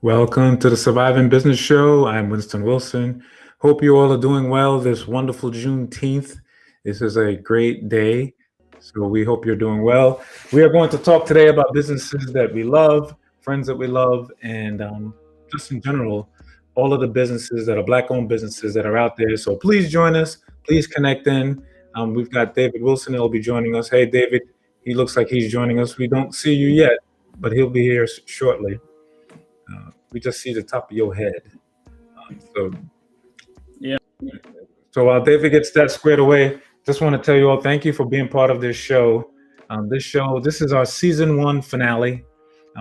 Welcome to the Surviving Business Show. I'm Winston Wilson. Hope you all are doing well this wonderful Juneteenth. This is a great day, so we hope you're doing well. We are going to talk today about businesses that we love, friends that we love, and just in general, all of the businesses that are Black-owned businesses that are out there. So please join us. Please connect in. We've got David Wilson that will be joining us. Hey, David, he looks like he's joining us. We don't see you yet, but he'll be here shortly. We just see the top of your head. So, yeah. So while David gets that squared away, just want to tell you all thank you for being part of this show. This is our season 1 finale.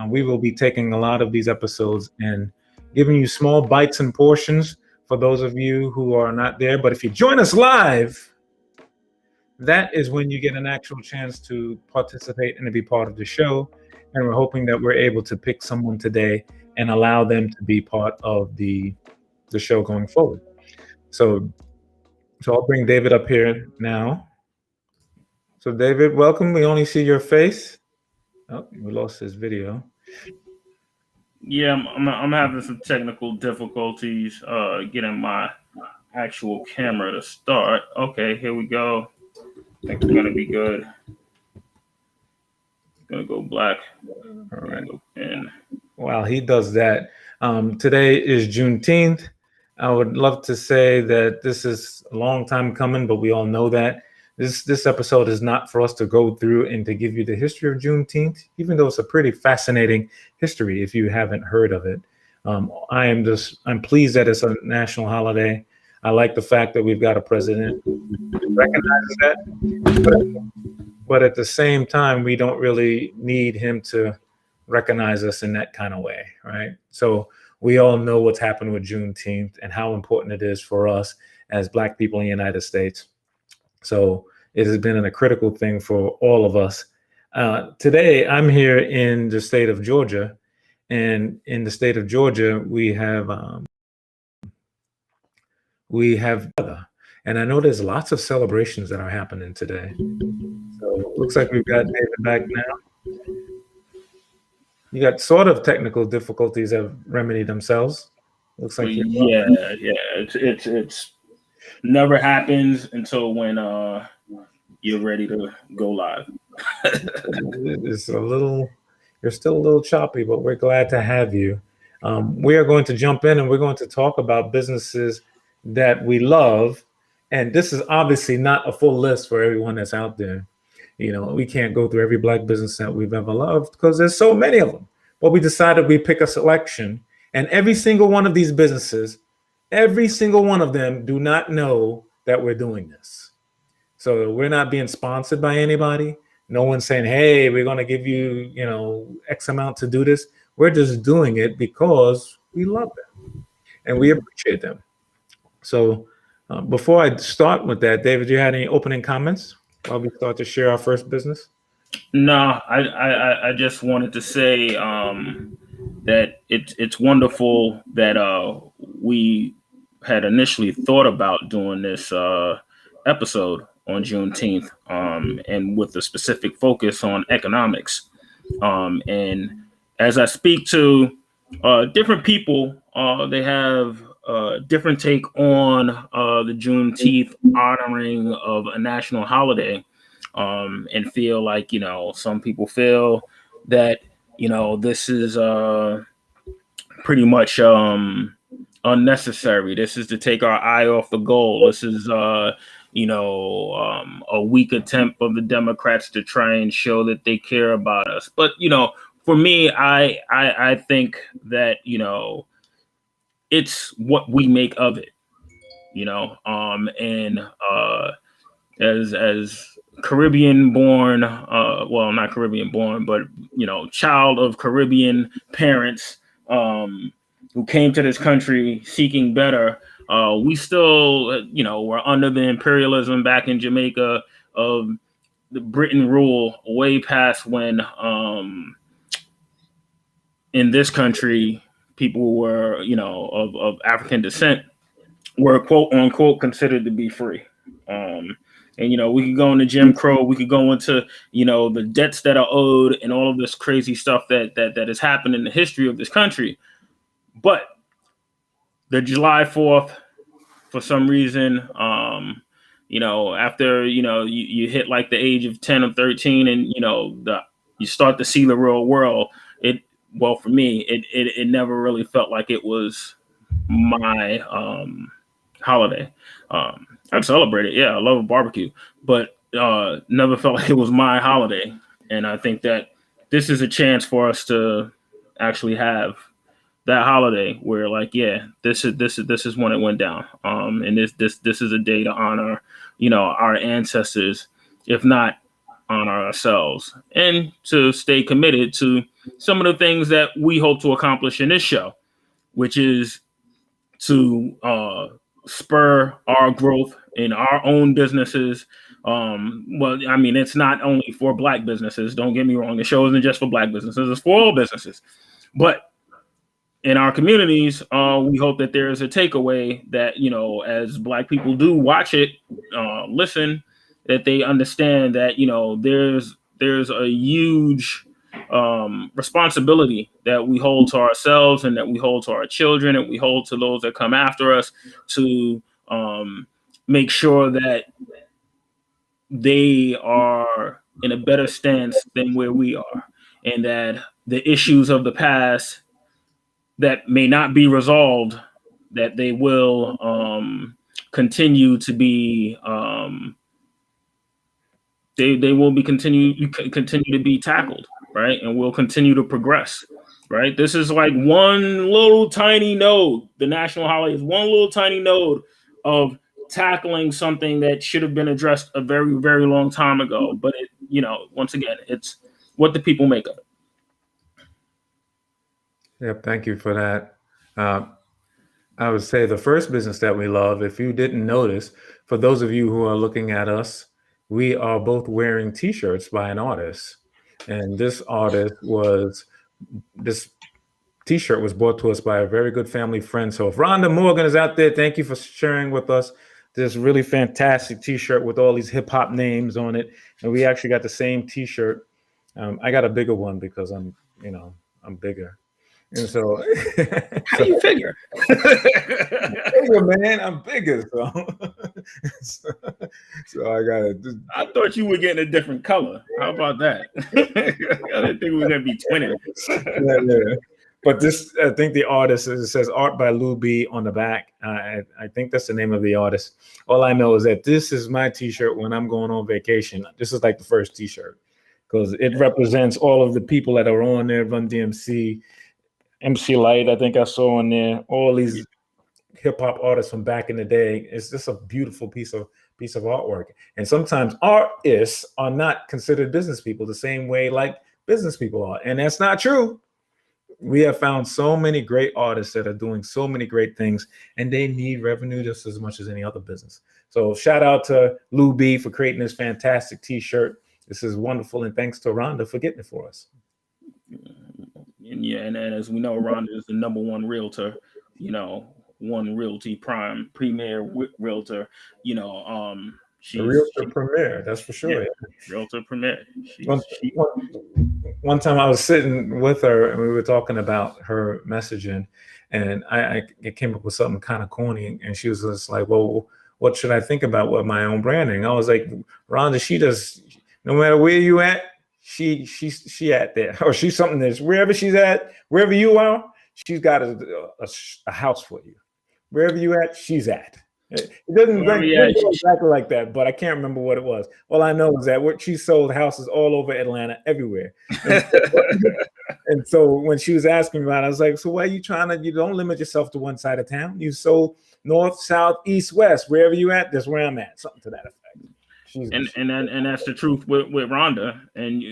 We will be taking a lot of these episodes and giving you small bites and portions for those of you who are not there. But if you join us live, that is when you get an actual chance to participate and to be part of the show. And we're hoping that we're able to pick someone today and allow them to be part of the show going forward. So I'll bring David up here now. So David, welcome. We only see your face. Oh, we lost his video. Yeah, I'm having some technical difficulties getting my actual camera to start. Okay, here we go. I think we're gonna be good. Gonna go black. All right. Go in. While he does that, today is Juneteenth. I would love to say that this is a long time coming, but we all know that. This episode is not for us to go through and to give you the history of Juneteenth, even though it's a pretty fascinating history if you haven't heard of it. I'm pleased that it's a national holiday. I like the fact that we've got a president who recognizes that. But at the same time, we don't really need him to recognize us in that kind of way, right? So we all know what's happened with Juneteenth and how important it is for us as Black people in the United States. So it has been a critical thing for all of us. Today, I'm here in the state of Georgia, and in the state of Georgia, we have and I know there's lots of celebrations that are happening today. So it looks like we've got David back now. You got sort of technical difficulties have remedied themselves. Looks like it's never happens until when you're ready to go live. It's you're still a little choppy, but we're glad to have you. We are going to jump in and we're going to talk about businesses that we love. And this is obviously not a full list for everyone that's out there. You know, we can't go through every Black business that we've ever loved because there's so many of them. But we decided we pick a selection, and every single one of these businesses, every single one of them do not know that we're doing this. So we're not being sponsored by anybody. No one's saying, hey, we're going to give you, X amount to do this. We're just doing it because we love them and we appreciate them. So before I start with that, David, you had any opening comments while we start to share our first business? No, I just wanted to say that it's wonderful that we had initially thought about doing this episode on Juneteenth, and with a specific focus on economics. And as I speak to different people, they have different take on the Juneteenth honoring of a national holiday, and feel like, some people feel that, this is pretty much unnecessary. This is to take our eye off the goal. This is, a weak attempt of the Democrats to try and show that they care about us. But, for me, I think that, it's what we make of it, and as Caribbean born, well, not Caribbean born, but, child of Caribbean parents who came to this country seeking better, we still, were under the imperialism back in Jamaica of the Britain rule way past when in this country, people were, of African descent were quote unquote considered to be free. And, we could go into Jim Crow, we could go into, the debts that are owed and all of this crazy stuff that has happened in the history of this country. But the July 4th, for some reason, after, you hit like the age of 10 or 13 and, you start to see the real world. For me, it never really felt like it was my holiday. I'd celebrate it. Yeah, I love a barbecue, but never felt like it was my holiday. And I think that this is a chance for us to actually have that holiday where, like, yeah, this is when it went down. And this is a day to honor, our ancestors, if not honor ourselves, and to stay committed to some of the things that we hope to accomplish in this show, which is to spur our growth in our own businesses. It's not only for Black businesses. Don't get me wrong. The show isn't just for Black businesses. It's for all businesses. But in our communities, we hope that there is a takeaway that, as Black people do watch it, listen, that they understand that, there's a huge responsibility that we hold to ourselves and that we hold to our children and we hold to those that come after us to make sure that they are in a better stance than where we are, and that the issues of the past that may not be resolved, that they will continue to be they will be continue to be tackled, right? And we'll continue to progress, right? This is like one little tiny node. The national holiday is one little tiny node of tackling something that should have been addressed a very, very long time ago. But once again, it's what the people make of it. Yep, thank you for that. I would say the first business that we love, if you didn't notice, for those of you who are looking at us, we are both wearing T-shirts by an artist. And this T-shirt was brought to us by a very good family friend. So if Rhonda Morgan is out there, thank you for sharing with us this really fantastic T-shirt with all these hip hop names on it. And we actually got the same T-shirt. I got a bigger one because I'm bigger. And so how do you figure? Bigger, man, I'm bigger. So I got it. I thought you were getting a different color. How about that? I didn't think we were gonna be twinning. Yeah. But this, I think the artist, it says art by Lou B on the back. I think that's the name of the artist. All I know is that this is my T-shirt when I'm going on vacation. This is like the first T-shirt because it represents all of the people that are on there. Run DMC, MC Light, I think I saw on there. All these hip hop artists from back in the day. It's just a beautiful piece of artwork. And sometimes artists are not considered business people the same way like business people are, and that's not true. We have found so many great artists that are doing so many great things, and they need revenue just as much as any other business. So shout out to Lou B for creating this fantastic T-shirt. This is wonderful, and thanks to Rhonda for getting it for us. And as we know, Rhonda is the number one realtor, One Realty Prime Premier Realtor, she's the Realtor Premier, that's for sure. Yeah, Realtor Premier. One time I was sitting with her and we were talking about her messaging, and I came up with something kind of corny, and she was just like, well, what should I think about with my own branding? I was like, Rhonda, she does, no matter where you at, she at there, or she's something that's wherever she's at, wherever you are, she's got a house for you. Wherever you at, she's at. It doesn't go exactly like that, but I can't remember what it was. All I know is that she sold houses all over Atlanta, everywhere. And so when she was asking about it, I was like, so why are you you don't limit yourself to one side of town. You sold north, south, east, west, wherever you at, that's where I'm at. Something to that effect. And that's the truth with Rhonda. And,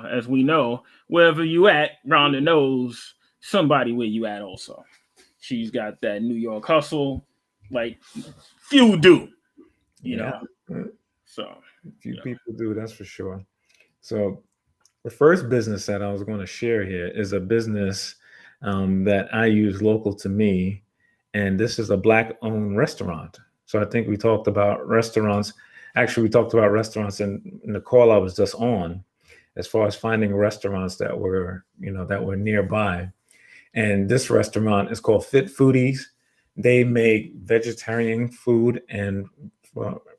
as we know, wherever you at, Rhonda knows somebody where you at also. She's got that New York hustle, like few do, you know. So few people do, that's for sure. So the first business that I was going to share here is a business that I use local to me, and this is a Black-owned restaurant. So I think we talked about restaurants. Actually, we talked about restaurants in the call I was just on, as far as finding restaurants that were nearby. And this restaurant is called Fit Foodies. They make vegetarian food, and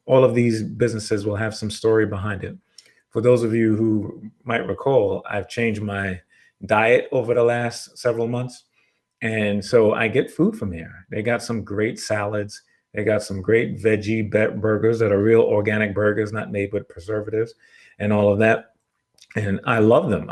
all of these businesses will have some story behind it. For those of you who might recall, I've changed my diet over the last several months. And so I get food from here. They got some great salads. They got some great veggie burgers that are real organic burgers, not made with preservatives and all of that. And I love them.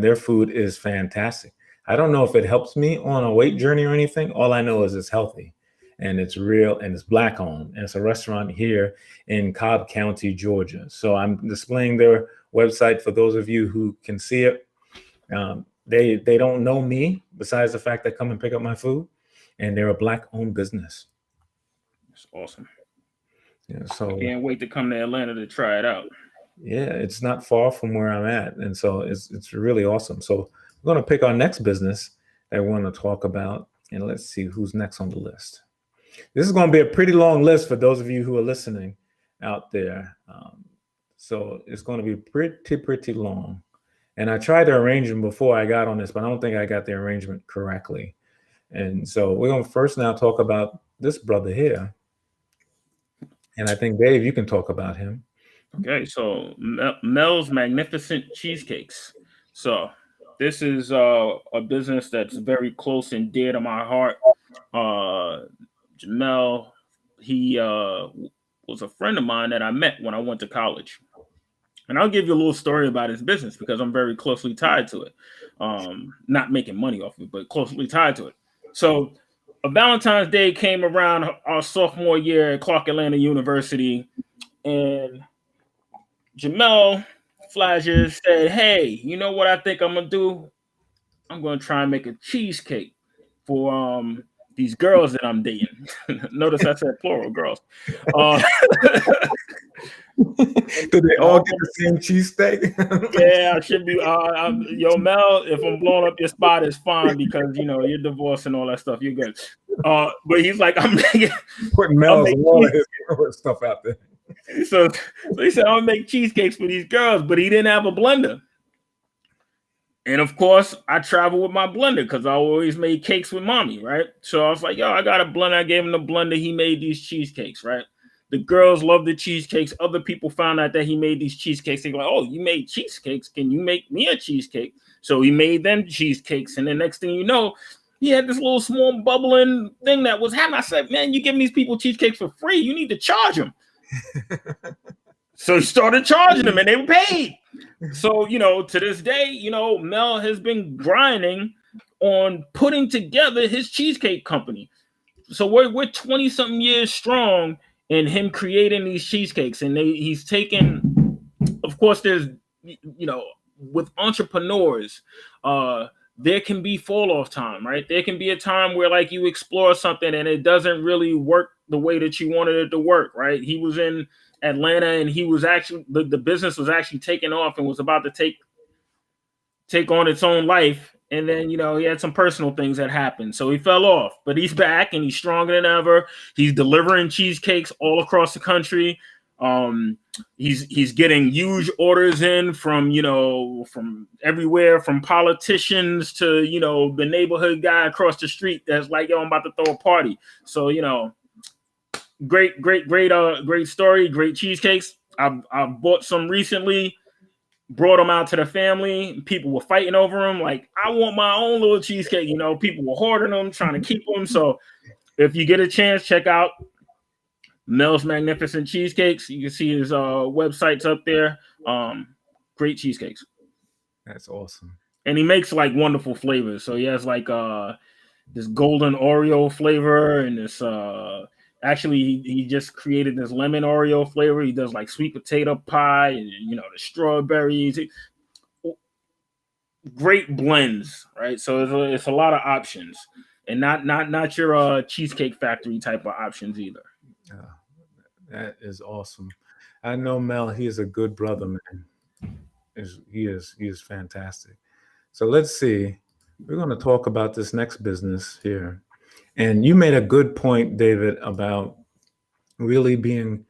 Their food is fantastic. I don't know if it helps me on a weight journey or anything. All I know is it's healthy and it's real and it's Black owned. And it's a restaurant here in Cobb County, Georgia. So I'm displaying their website for those of you who can see it. They don't know me besides the fact that come and pick up my food, and they're a Black owned business. It's awesome. Yeah, so I can't wait to come to Atlanta to try it out. Yeah, it's not far from where I'm at, and so it's really awesome. So we're going to pick our next business that we want to talk about, and let's see who's next on the list. This is going to be a pretty long list for those of you who are listening out there. So it's going to be pretty long. And I tried to arrange them before I got on this, but I don't think I got the arrangement correctly. And so we're going to first now talk about this brother here. And I think, Dave, you can talk about him. Okay, so Mel's Magnificent Cheesecakes. So this is a business that's very close and dear to my heart. Jamel, he was a friend of mine that I met when I went to college. And I'll give you a little story about his business because I'm very closely tied to it. Not making money off of it, but closely tied to it. So a Valentine's Day came around our sophomore year at Clark Atlanta University, and Jamel Flashes said, "Hey, you know what I think I'm gonna do? I'm gonna try and make a cheesecake for these girls that I'm dating." Notice I said plural, girls. Do they all get the same cheesesteak? Yeah, I should be. Yo, Mel, if I'm blowing up your spot, it's fine because you're divorced and all that stuff. You're good. But he's like, I'm making putting Mel's and all of his stuff out there. So he said, I'm gonna make cheesecakes for these girls, but he didn't have a blender. And of course, I travel with my blender because I always made cakes with mommy, right? So I was like, yo, I got a blender. I gave him the blender. He made these cheesecakes, right? The girls love the cheesecakes. Other people found out that he made these cheesecakes. They go, oh, you made cheesecakes. Can you make me a cheesecake? So he made them cheesecakes. And the next thing you know, he had this little small bubbling thing that was happening. I said, man, you're giving these people cheesecakes for free. You need to charge them. So he started charging them and they were paid. So, to this day, Mel has been grinding on putting together his cheesecake company. So we're 20 something years strong in him creating these cheesecakes. And he's taken, of course, there's, with entrepreneurs, there can be fall off time, right? There can be a time where like you explore something and it doesn't really work the way that you wanted it to work, right? He was in Atlanta and he was actually, the business was actually taking off and was about to take on its own life. And then, he had some personal things that happened. So he fell off, but he's back and he's stronger than ever. He's delivering cheesecakes all across the country. He's getting huge orders in from everywhere, from politicians to, the neighborhood guy across the street that's like, yo, I'm about to throw a party. So, great story, great cheesecakes. I've bought some recently. Brought them out to the family. People were fighting over them. Like, I want my own little cheesecake. People were hoarding them, trying to keep them. So if you get a chance, check out Mel's Magnificent Cheesecakes. You can see his websites up there. Great cheesecakes. That's awesome. And he makes like wonderful flavors. So he has like this golden Oreo flavor and this actually, he just created this lemon Oreo flavor. He does like sweet potato pie and, the strawberries. Great blends, right? So it's a lot of options and not your Cheesecake Factory type of options either. That is awesome. I know Mel, he is a good brother, man. He is fantastic. So let's see. We're going to talk about this next business here. And you made a good point, David, about really being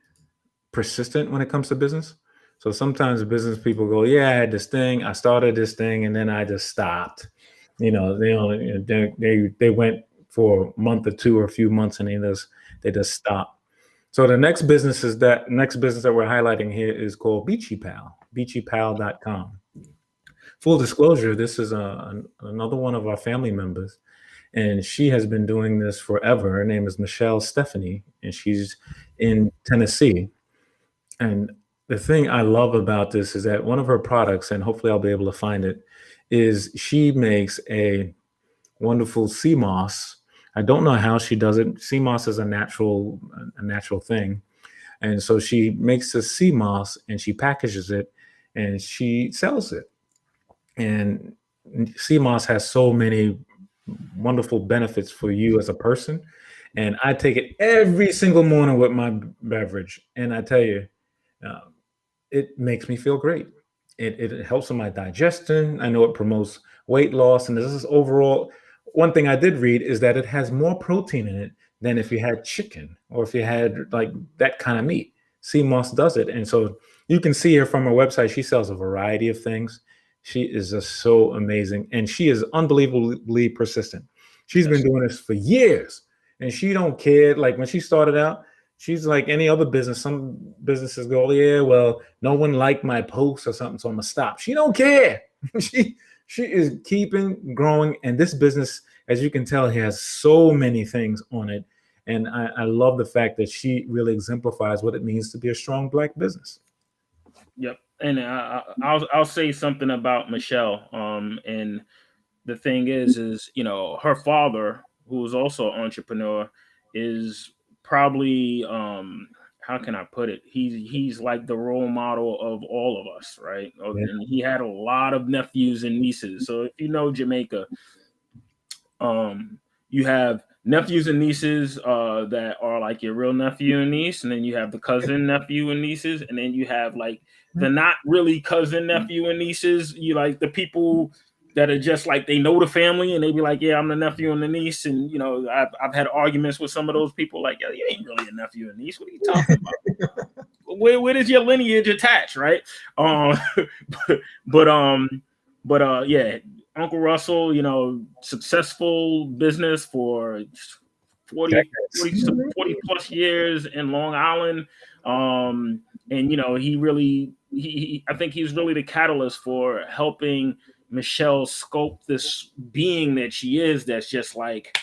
persistent when it comes to business. So sometimes business people go, yeah, I had this thing, I started this thing, and then I just stopped. They went for a month or two or a few months, and they just stopped. So the next business that we're highlighting here is called Beachy Pal, beachypal.com. Full disclosure, this is another one of our family members, and she has been doing this forever. Her name is Michelle Stephanie, and she's in Tennessee. And the thing I love about this is that one of her products, and hopefully I'll be able to find it, is she makes a wonderful sea moss. I don't know how she does it. Sea moss is a natural thing. And so she makes the sea moss and she packages it and she sells it. And sea moss has so many wonderful benefits for you as a person. And I take it every single morning with my beverage. And I tell you, uh, it makes me feel great. It helps with my digestion. I know it promotes weight loss. And this is overall, one thing I did read is that it has more protein in it than if you had chicken or if you had like that kind of meat. Sea moss does it. And so you can see her from her website. She sells a variety of things. She is just so amazing. And she is unbelievably persistent. She's been doing this for years and she don't care. Like when she started out, she's like any other business. Some businesses go, yeah, well, no one liked my post or something, so I'm gonna stop. She don't care. she is keeping growing. And this business, as you can tell, has so many things on it. And I love the fact that she really exemplifies what it means to be a strong Black business. Yep. And I'll say something about Michelle. And the thing is, her father, who is also an entrepreneur, is probably how can I put it? He's like the role model of all of us, right? Yeah. And he had a lot of nephews and nieces. So if you know Jamaica, you have nephews and nieces that are like your real nephew and niece, and then you have the cousin nephew and nieces, and then you have like the not really cousin nephew and nieces. You like the people that are just like they know the family and they be like, yeah, I'm the nephew and the niece. And I've had arguments with some of those people like, yeah, you ain't really a nephew and niece. What are you talking about? Where does your lineage attach, right? Yeah, Uncle Russell, successful business for 40 plus years in Long Island. And I think he's really the catalyst for helping Michelle sculpt this being that she is. That's just like,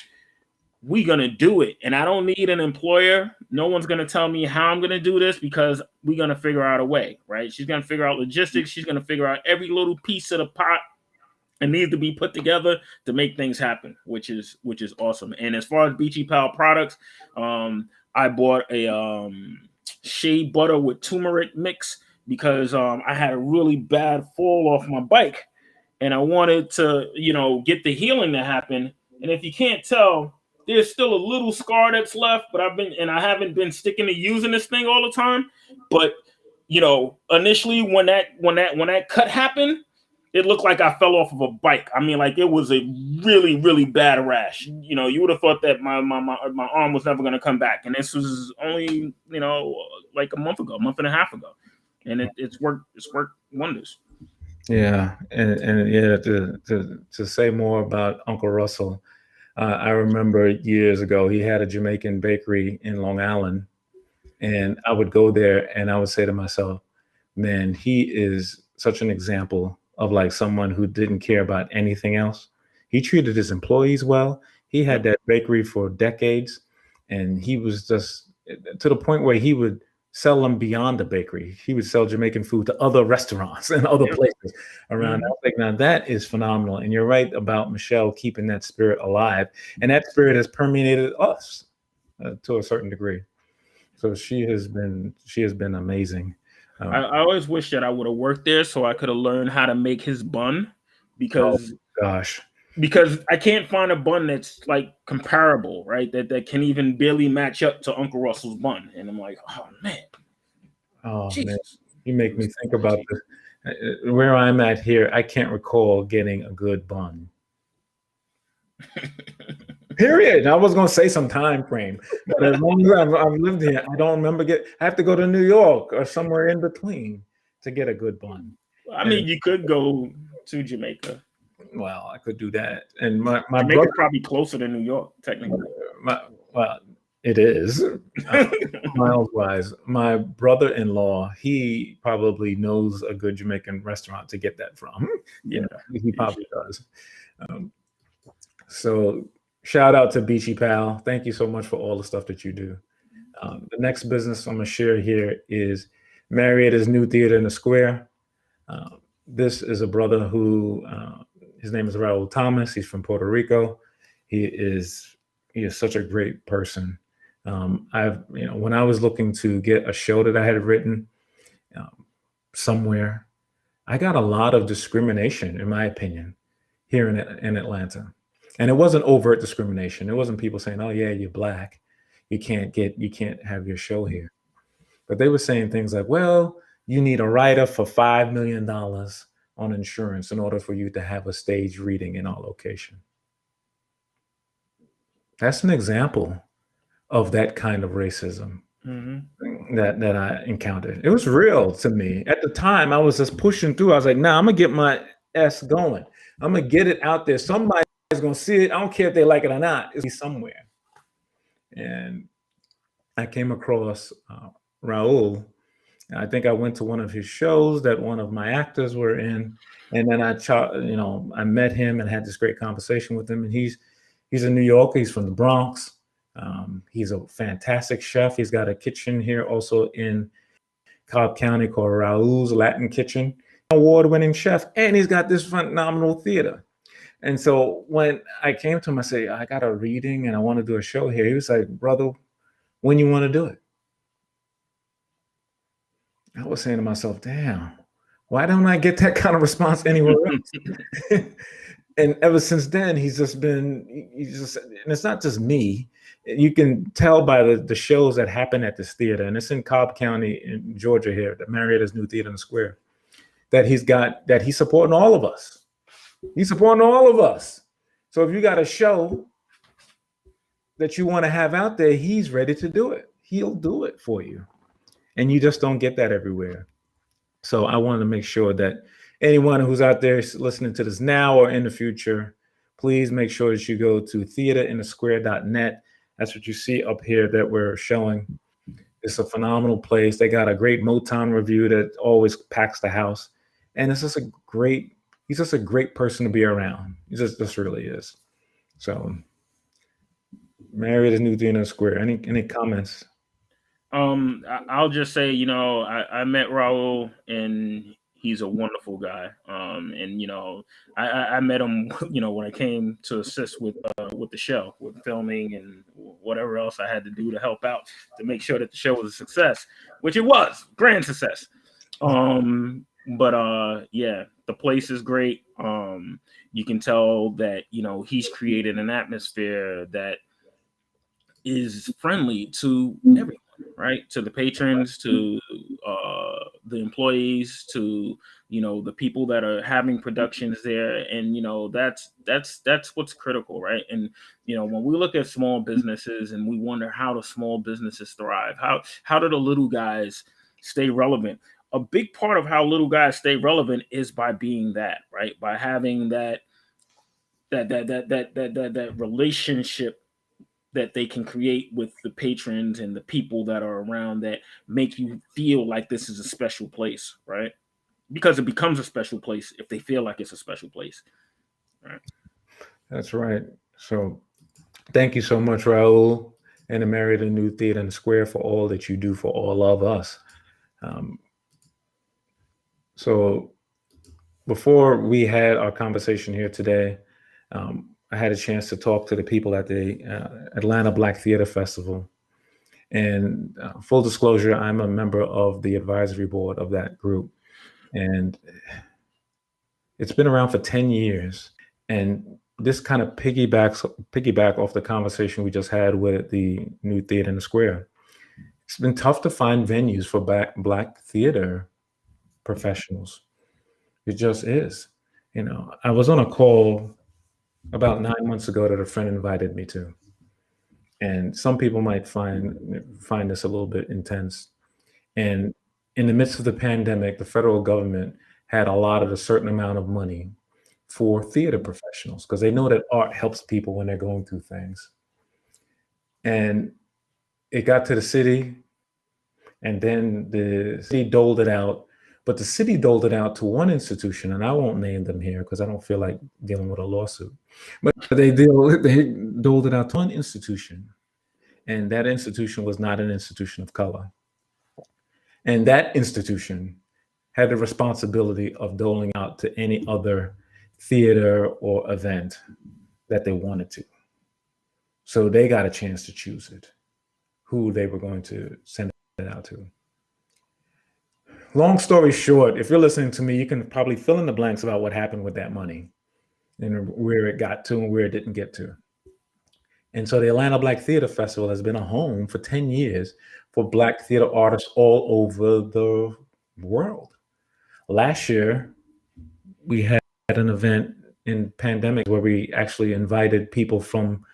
we're going to do it. And I don't need an employer. No one's going to tell me how I'm going to do this because we're going to figure out a way, right? She's going to figure out logistics. She's going to figure out every little piece of the pot and needs to be put together to make things happen, which is awesome. And as far as Beachy Pal products, I bought a shea butter with turmeric mix because I had a really bad fall off my bike and I wanted to, get the healing to happen. And if you can't tell, there's still a little scar that's left, but I haven't been sticking to using this thing all the time. But initially when that cut happened, it looked like I fell off of a bike. I mean, like it was a really, really bad rash. You would have thought that my arm was never going to come back. And this was only, like a month and a half ago. And it's worked wonders. Yeah. And yeah, to say more about Uncle Russell, I remember years ago, he had a Jamaican bakery in Long Island. And I would go there and I would say to myself, man, he is such an example of like someone who didn't care about anything else. He treated his employees well. He had that bakery for decades, and he was just to the point where he would sell them beyond the bakery. He would sell Jamaican food to other restaurants and other places around. I was like, now that is phenomenal. And you're right about Michelle keeping that spirit alive, and that spirit has permeated us to a certain degree. So she has been amazing. I always wish that I would have worked there so I could have learned how to make his bun because I can't find a bun that's like comparable, right? That can even barely match up to Uncle Russell's bun. And I'm like, oh man. Man, you make me think about this. Where I'm at here, I can't recall getting a good bun. Period. I was going to say some time frame, but as long as I've lived here, I don't remember I have to go to New York or somewhere in between to get a good bun. I mean, you could go to Jamaica. Well, I could do that. And my Jamaica's brother, probably closer to New York, technically. well, it is. Miles wise, my brother-in-law, he probably knows a good Jamaican restaurant to get that from. Yeah, He probably does. Um, so shout out to Beachy Pal. Thank you so much for all the stuff that you do. The next business I'm gonna share here is Marietta's New Theater in the Square. This is a brother who his name is Raul Thomas. He's from Puerto Rico. He is such a great person. When I was looking to get a show that I had written somewhere, I got a lot of discrimination, in my opinion, here in Atlanta. And it wasn't overt discrimination. It wasn't people saying, "Oh yeah, you're black. You can't have your show here." But they were saying things like, "Well, you need a writer for $5 million on insurance in order for you to have a stage reading in our location." That's an example of that kind of racism that I encountered. It was real to me. At the time, I was just pushing through. I was like, "Nah, I'm gonna get my S going. I'm gonna get it out there. Somebody's gonna see it. I don't care if they like it or not. It's somewhere." And I came across Raul. I think I went to one of his shows that one of my actors were in, and then I met him and had this great conversation with him. And he's a New Yorker. He's from the Bronx. He's a fantastic chef. He's got a kitchen here also in Cobb County called Raul's Latin Kitchen. Award-winning chef, and he's got this phenomenal theater. And so when I came to him, I said, "I got a reading and I want to do a show here." He was like, "Brother, when you want to do it?" I was saying to myself, "Damn, why don't I get that kind of response anywhere else?" And ever since then, and it's not just me. You can tell by the shows that happen at this theater, and it's in Cobb County in Georgia here, the Marietta's New Theater in the Square, that he's supporting all of us. He's supporting all of us. So if you got a show that you want to have out there, he's ready to do it. He'll do it for you. And you just don't get that everywhere. So I wanted to make sure that anyone who's out there listening to this now or in the future, please make sure that you go to theaterinthesquare.net. That's what you see up here that we're showing. It's a phenomenal place. They got a great Motown review that always packs the house. And he's just a great person to be around. He just really is. So Married is New Theater in the Square. Any comments? I'll just say, I met Raul and he's a wonderful guy. And I met him, when I came to assist with the show, with filming and whatever else I had to do to help out to make sure that the show was a success, which it was, grand success. But yeah, the place is great. You can tell that, he's created an atmosphere that is friendly to everyone, right? To the patrons, to the employees, to the people that are having productions there, and that's what's critical, right? And when we look at small businesses and we wonder how do small businesses thrive, how do the little guys stay relevant? A big part of how little guys stay relevant is by being that, right? By having that relationship that they can create with the patrons and the people that are around that make you feel like this is a special place, right? Because it becomes a special place if they feel like it's a special place, right? That's right. So thank you so much, Raul and the Marriott New Theater in the Square for all that you do for all of us. So before we had our conversation here today, I had a chance to talk to the people at the Atlanta Black Theater Festival. And full disclosure, I'm a member of the advisory board of that group. And it's been around for 10 years. And this kind of piggyback off the conversation we just had with the New Theater in the Square. It's been tough to find venues for Black theater professionals. It just is. I was on a call about 9 months ago that a friend invited me to. And some people might find this a little bit intense. And in the midst of the pandemic, the federal government had allotted a certain amount of money for theater professionals because they know that art helps people when they're going through things. And it got to the city, and then the city doled it out. But the city doled it out to one institution, and I won't name them here because I don't feel like dealing with a lawsuit. But they doled it out to one institution, and that institution was not an institution of color. And that institution had the responsibility of doling out to any other theater or event that they wanted to. So they got a chance to choose it, who they were going to send it out to. Long story short, if you're listening to me, you can probably fill in the blanks about what happened with that money and where it got to and where it didn't get to. And so the Atlanta Black Theater Festival has been a home for 10 years for Black theater artists all over the world. Last year, we had an event in pandemic where we actually invited people from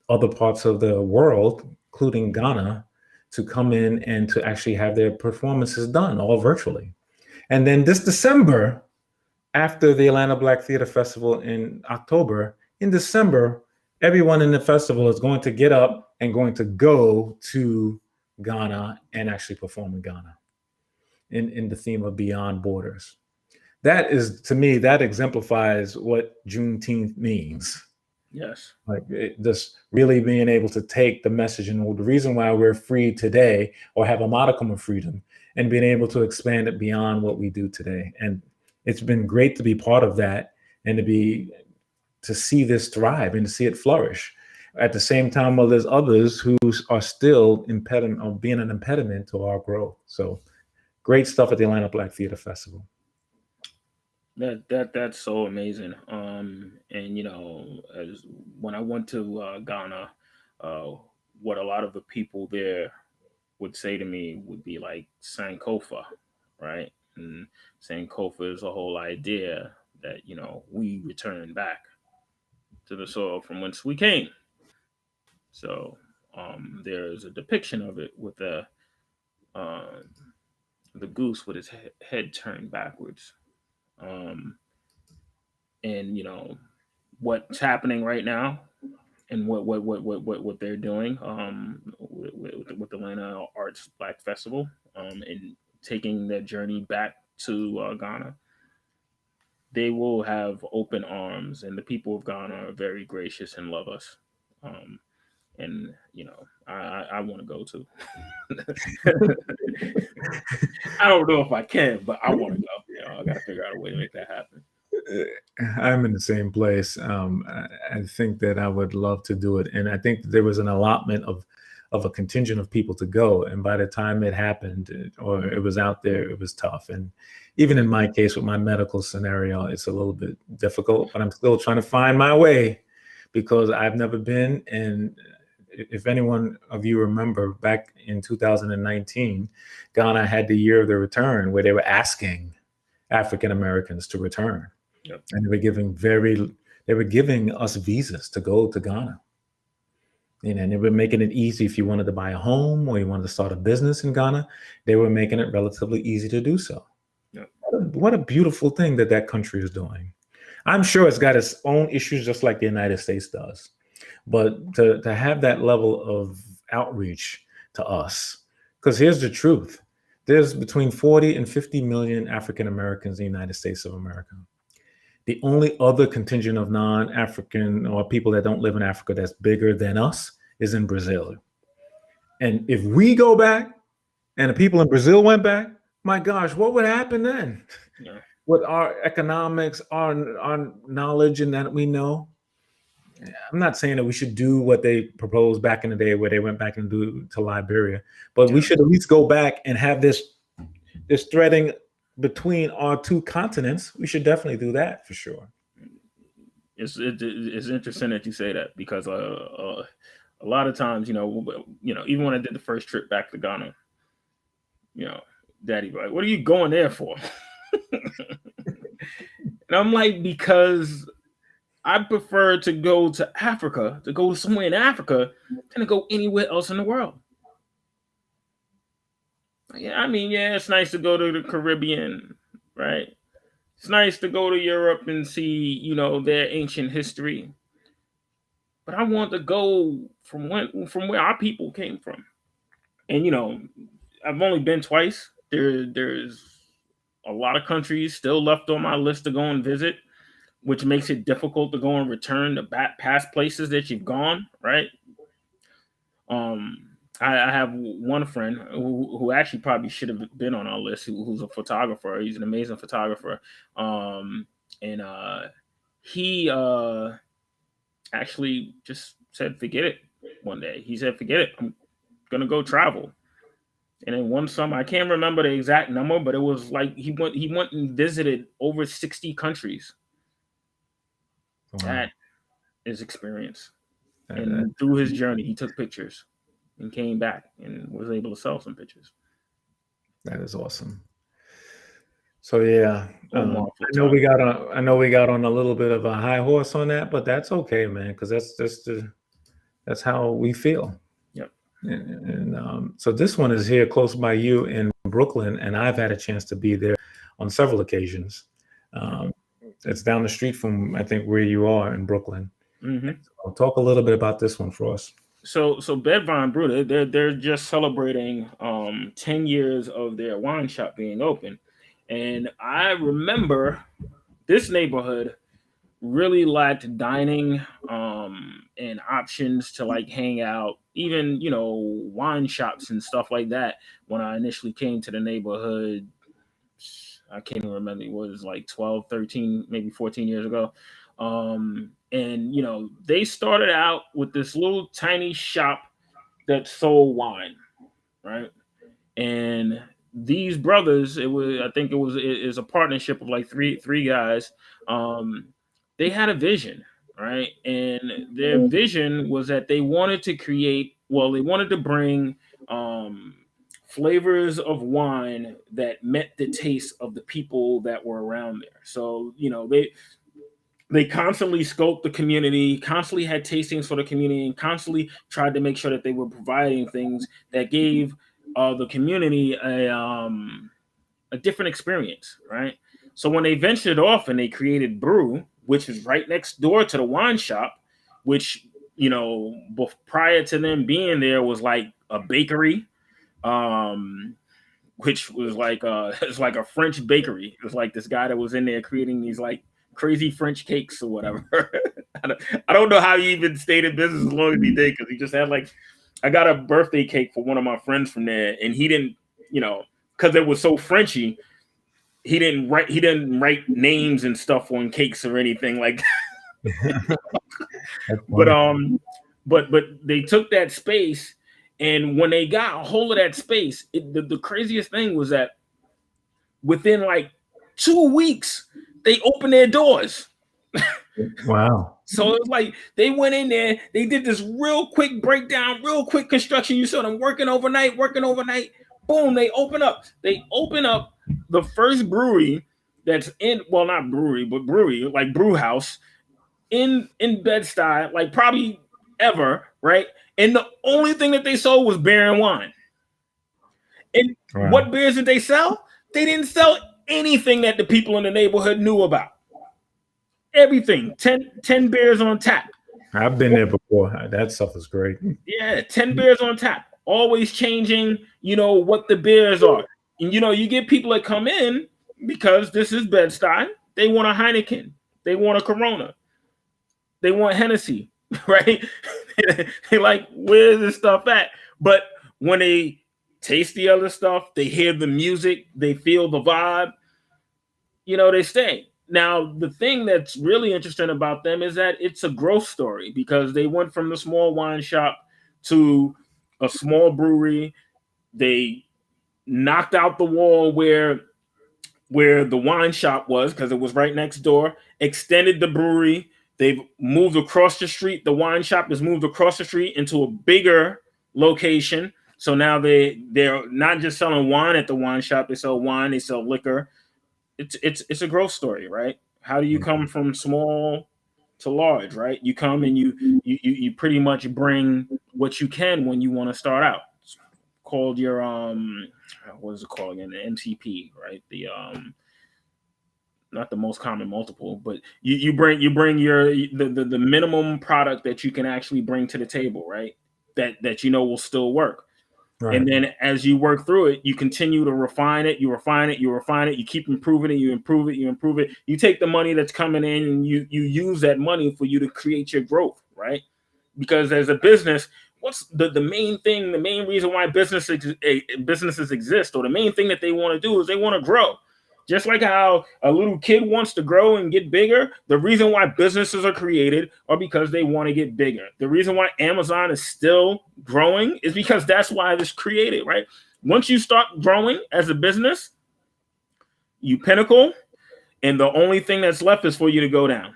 other parts of the world, including Ghana, to come in and to actually have their performances done all virtually. And then this December, after the Atlanta Black Theater Festival in October, in December, everyone in the festival is going to get up and going to go to Ghana and actually perform in Ghana in the theme of Beyond Borders. That is, to me, that exemplifies what Juneteenth means. Yes. Like just really being able to take the message and the reason why we're free today or have a modicum of freedom and being able to expand it beyond what we do today. And it's been great to be part of that and to see this thrive and to see it flourish. At the same time, while there's others who are still being an impediment to our growth. So great stuff at the Atlanta Black Theater Festival. That's so amazing. And as when I went to Ghana, uh, what a lot of the people there would say to me would be like Sankofa, right? And Sankofa is a whole idea that we return back to the soil from whence we came. So there's a depiction of it with uh, the goose with his head turned backwards. Um, and what's happening right now and what they're doing with the Atlanta Arts Black Festival and taking their journey back to Ghana. They will have open arms, and the people of Ghana are very gracious and love us. Um, and I want to go too. I don't know if I can, but I want to go. I got to figure out a way to make that happen. I'm in the same place. I think that I would love to do it, and I think there was an allotment of a contingent of people to go, and by the time it happened or it was out there, it was tough. And even in my case with my medical scenario, it's a little bit difficult, but I'm still trying to find my way because I've never been. And if anyone of you remember, back in 2019, Ghana had the year of the return where they were asking African Americans to return. Yep. And they were giving us visas to go to Ghana. And they were making it easy if you wanted to buy a home or you wanted to start a business in Ghana. They were making it relatively easy to do so. Yep. What a beautiful thing that country is doing. I'm sure it's got its own issues just like the United States does. But to have that level of outreach to us, because here's the truth. There's between 40 and 50 million African Americans in the United States of America. The only other contingent of non-African or people that don't live in Africa that's bigger than us is in Brazil. And if we go back and the people in Brazil went back, my gosh, what would happen then? Yeah. With our economics, our knowledge, and that we know. I'm not saying that we should do what they proposed back in the day where they went back and do to Liberia, but we should at least go back and have this threading between our two continents. We should definitely do that for sure. It's interesting that you say that because a lot of times, even when I did the first trip back to Ghana, Daddy like, "What are you going there for?" And I'm like, because I prefer to go to Africa, to go somewhere in Africa, than to go anywhere else in the world. Yeah, I mean, yeah, it's nice to go to the Caribbean, right? It's nice to go to Europe and see, their ancient history. But I want to go from where our people came from. And I've only been twice. There's a lot of countries still left on my list to go and visit, which makes it difficult to go and return to past places that you've gone, right? I have one friend who actually probably should have been on our list, who's a photographer. He's an amazing photographer. And he actually just said, forget it one day. He said, forget it. I'm going to go travel. And then one summer, I can't remember the exact number, but it was like he went and visited over 60 countries. Wow. That is experience. And through his journey, he took pictures and came back and was able to sell some pictures. That is awesome. So yeah, I know we got on a little bit of a high horse on that, but that's okay, man, because that's how we feel. Yep. And so this one is here close by you in Brooklyn, and I've had a chance to be there on several occasions. It's down the street from, I think, where you are in Brooklyn. Mm-hmm. So I'll talk a little bit about this one for us. So Bedvine Brew, they're just celebrating 10 years of their wine shop being open. And I remember this neighborhood really lacked dining and options to like hang out, even, wine shops and stuff like that. When I initially came to the neighborhood, I can't even remember, it was like 12, 13, maybe 14 years ago. And, they started out with this little tiny shop that sold wine, right? And these brothers, it's a partnership of like three guys. They had a vision, right? And their vision was that they wanted to bring flavors of wine that met the taste of the people that were around there. So, they constantly scoped the community, constantly had tastings for the community, and constantly tried to make sure that they were providing things that gave the community a different experience, right? So when they ventured off and they created Brew, which is right next door to the wine shop, which, prior to them being there was like a bakery, which was like it's like a French bakery. It was like this guy that was in there creating these like crazy French cakes or whatever. I don't know how he even stayed in business as long as he did, because he just had I got a birthday cake for one of my friends from there, and he didn't, because it was so Frenchy, he didn't write names and stuff on cakes or anything like that. But they took that space, and when they got a hold of that space, the craziest thing was that within like 2 weeks, they opened their doors. Wow. So it was like they went in there, they did this real quick breakdown, real quick construction. You saw them working overnight. Boom, they open up. They open up the first brewery that's not brewery, but brewery, like brew house in Bed-Stuy, like probably ever, right? And the only thing that they sold was beer and wine. And What beers did they sell? They didn't sell anything that the people in the neighborhood knew about. Everything. 10 beers on tap. I've been there before. That stuff is great. Yeah, 10 beers on tap. Always changing, what the beers are. And, you get people that come in because this is Bed-Stuy. They want a Heineken. They want a Corona. They want Hennessy, right? They're like, where's this stuff at? But when they taste the other stuff, they hear the music, they feel the vibe, they stay. Now, the thing that's really interesting about them is that it's a growth story, because they went from the small wine shop to a small brewery. They knocked out the wall where the wine shop was, because it was right next door, extended the brewery. They've moved across the street. The wine shop has moved across the street into a bigger location. So now they're not just selling wine at the wine shop. They sell wine, they sell liquor. It's a growth story, right? How do you come from small to large, right? You come and you pretty much bring what you can when you want to start out. It's called your what is it called again? The MCP, right? not the most common multiple, but you bring your the minimum product that you can actually bring to the table, right? That will still work. Right. And then as you work through it, you continue to refine it, you refine it, you refine it, you keep improving it, you improve it, you improve it. You take the money that's coming in and you use that money for you to create your growth, right? Because as a business, what's the main thing, the main reason why businesses exist, or the main thing that they want to do is they want to grow. Just like how a little kid wants to grow and get bigger, the reason why businesses are created are because they want to get bigger. The reason why Amazon is still growing is because that's why it's created, right? Once you start growing as a business, you pinnacle, and the only thing that's left is for you to go down.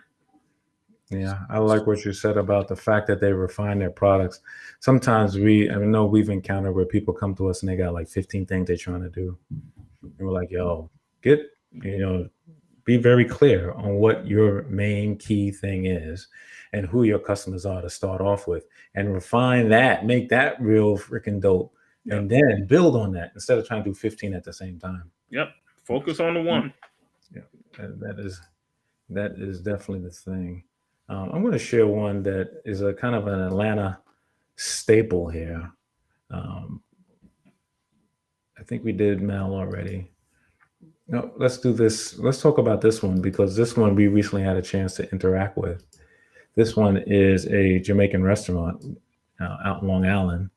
Yeah, I like what you said about the fact that they refine their products. Sometimes I know we've encountered where people come to us and they got like 15 things they're trying to do. And we're like, yo, be very clear on what your main key thing is and who your customers are to start off with, and refine that, make that real freaking dope, and then build on that instead of trying to do 15 at the same time. Yep. Focus on the one. Yeah, that is definitely the thing. I'm going to share one that is a kind of an Atlanta staple here. I think we did Mel already. No, let's do this. Let's talk about this one, because this one we recently had a chance to interact with. This one is a Jamaican restaurant out in Long Island.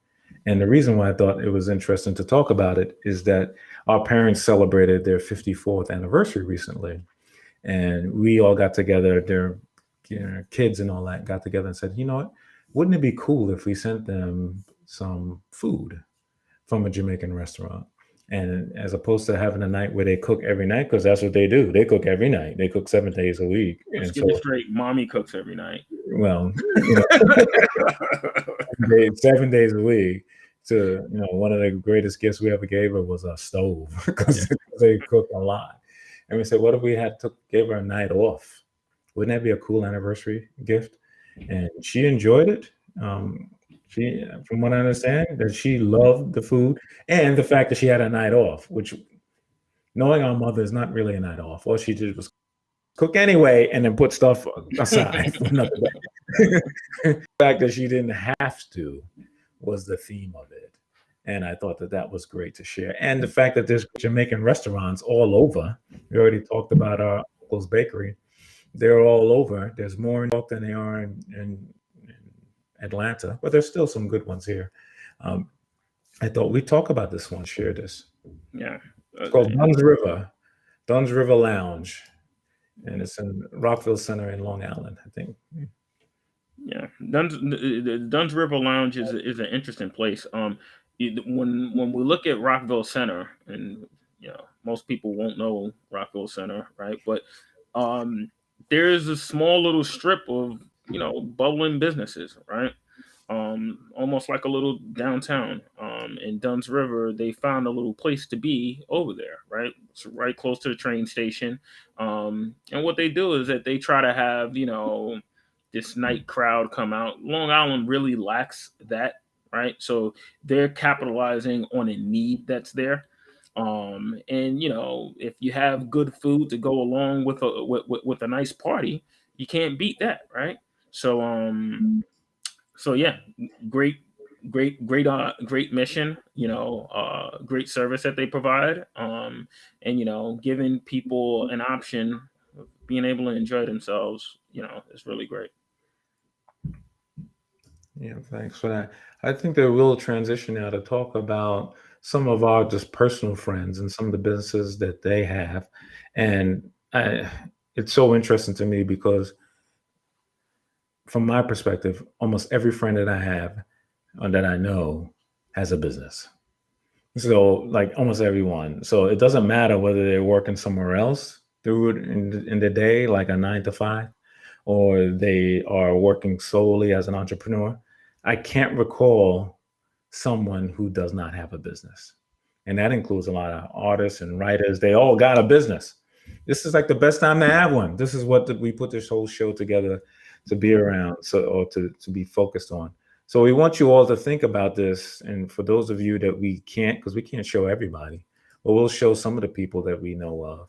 And the reason why I thought it was interesting to talk about it is that our parents celebrated their 54th anniversary recently. And we all got together, their kids and all that got together and said, you know what, wouldn't it be cool if we sent them some food from a Jamaican restaurant? And as opposed to having a night where they cook every night, because that's what they do. They cook every night. They cook 7 days a week. Let's get it straight. Mommy cooks every night. Well, 7 days a week. To one of the greatest gifts we ever gave her was a stove, because they cook a lot. And we said, what if we had to give her a night off? Wouldn't that be a cool anniversary gift? And she enjoyed it. She, from what I understand, that she loved the food and the fact that she had a night off, which, knowing our mother, is not really a night off. All she did was cook anyway and then put stuff aside for another day. The fact that she didn't have to was the theme of it. And I thought that was great to share. And the fact that there's Jamaican restaurants all over. We already talked about our uncle's bakery. They're all over. There's more in New York than they are in Atlanta, but there's still some good ones here. I thought we'd talk about this one, share this. Yeah. It's called Dunn's River Lounge, and it's in Rockville Center in Long Island, I think. Yeah, Dunn's River Lounge is an interesting place. When we look at Rockville Center, and most people won't know Rockville Center, right? But there is a small little strip of bubbling businesses, right? Almost like a little downtown. In Dunn's River, they found a little place to be over there, right? It's right close to the train station. And what they do is that they try to have this night crowd come out. Long Island really lacks that, right? So they're capitalizing on a need that's there. And if you have good food to go along with a nice party, you can't beat that, right? So yeah, great mission, great service that they provide, and giving people an option of being able to enjoy themselves, is really great. Yeah, thanks for that. I think that we'll transition now to talk about some of our just personal friends and some of the businesses that they have. And it's so interesting to me because from my perspective, almost every friend that I have or that I know has a business. So like almost everyone. So it doesn't matter whether they're working somewhere else through it in the day, like a 9 to 5, or they are working solely as an entrepreneur. I can't recall someone who does not have a business. And that includes a lot of artists and writers. They all got a business. This is like the best time to have one. This is what we put this whole show together to be around, or to be focused on. So we want you all to think about this. And for those of you that we can't, because we can't show everybody, but we'll show some of the people that we know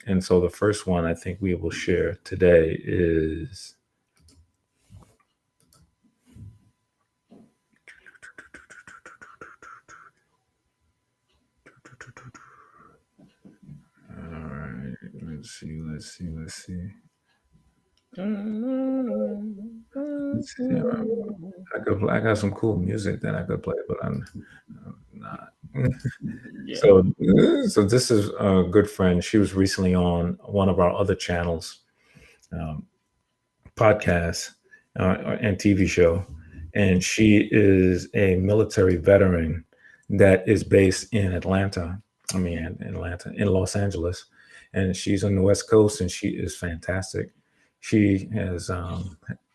And so the first one I think we will share today is all right. Let's see. I got some cool music that I could play, but I'm not. Yeah. So this is a good friend. She was recently on one of our other channels, um, podcast and TV show, and she is a military veteran that is based in Atlanta. I mean, in Atlanta, in Los Angeles, and she's on the West Coast, and she is fantastic. She has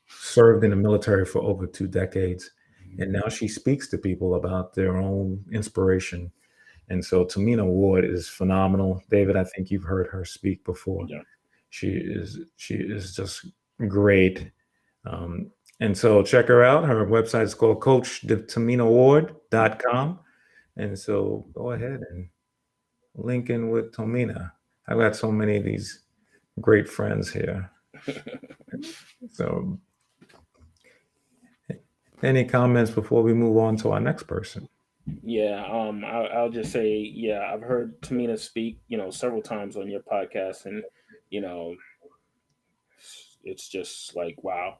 served in the military for over 2 decades, and now she speaks to people about their own inspiration. And so Tamina Ward is phenomenal. David, I think you've heard her speak before. Yeah. She is just great. And so check her out. Her website is called coachtaminaward.com. And so go ahead and link in with Tomina. I've got so many of these great friends here. So any comments before we move on to our next person? Yeah, I'll just say, yeah, I've heard Tamina speak, several times on your podcast, and you know, it's just like wow,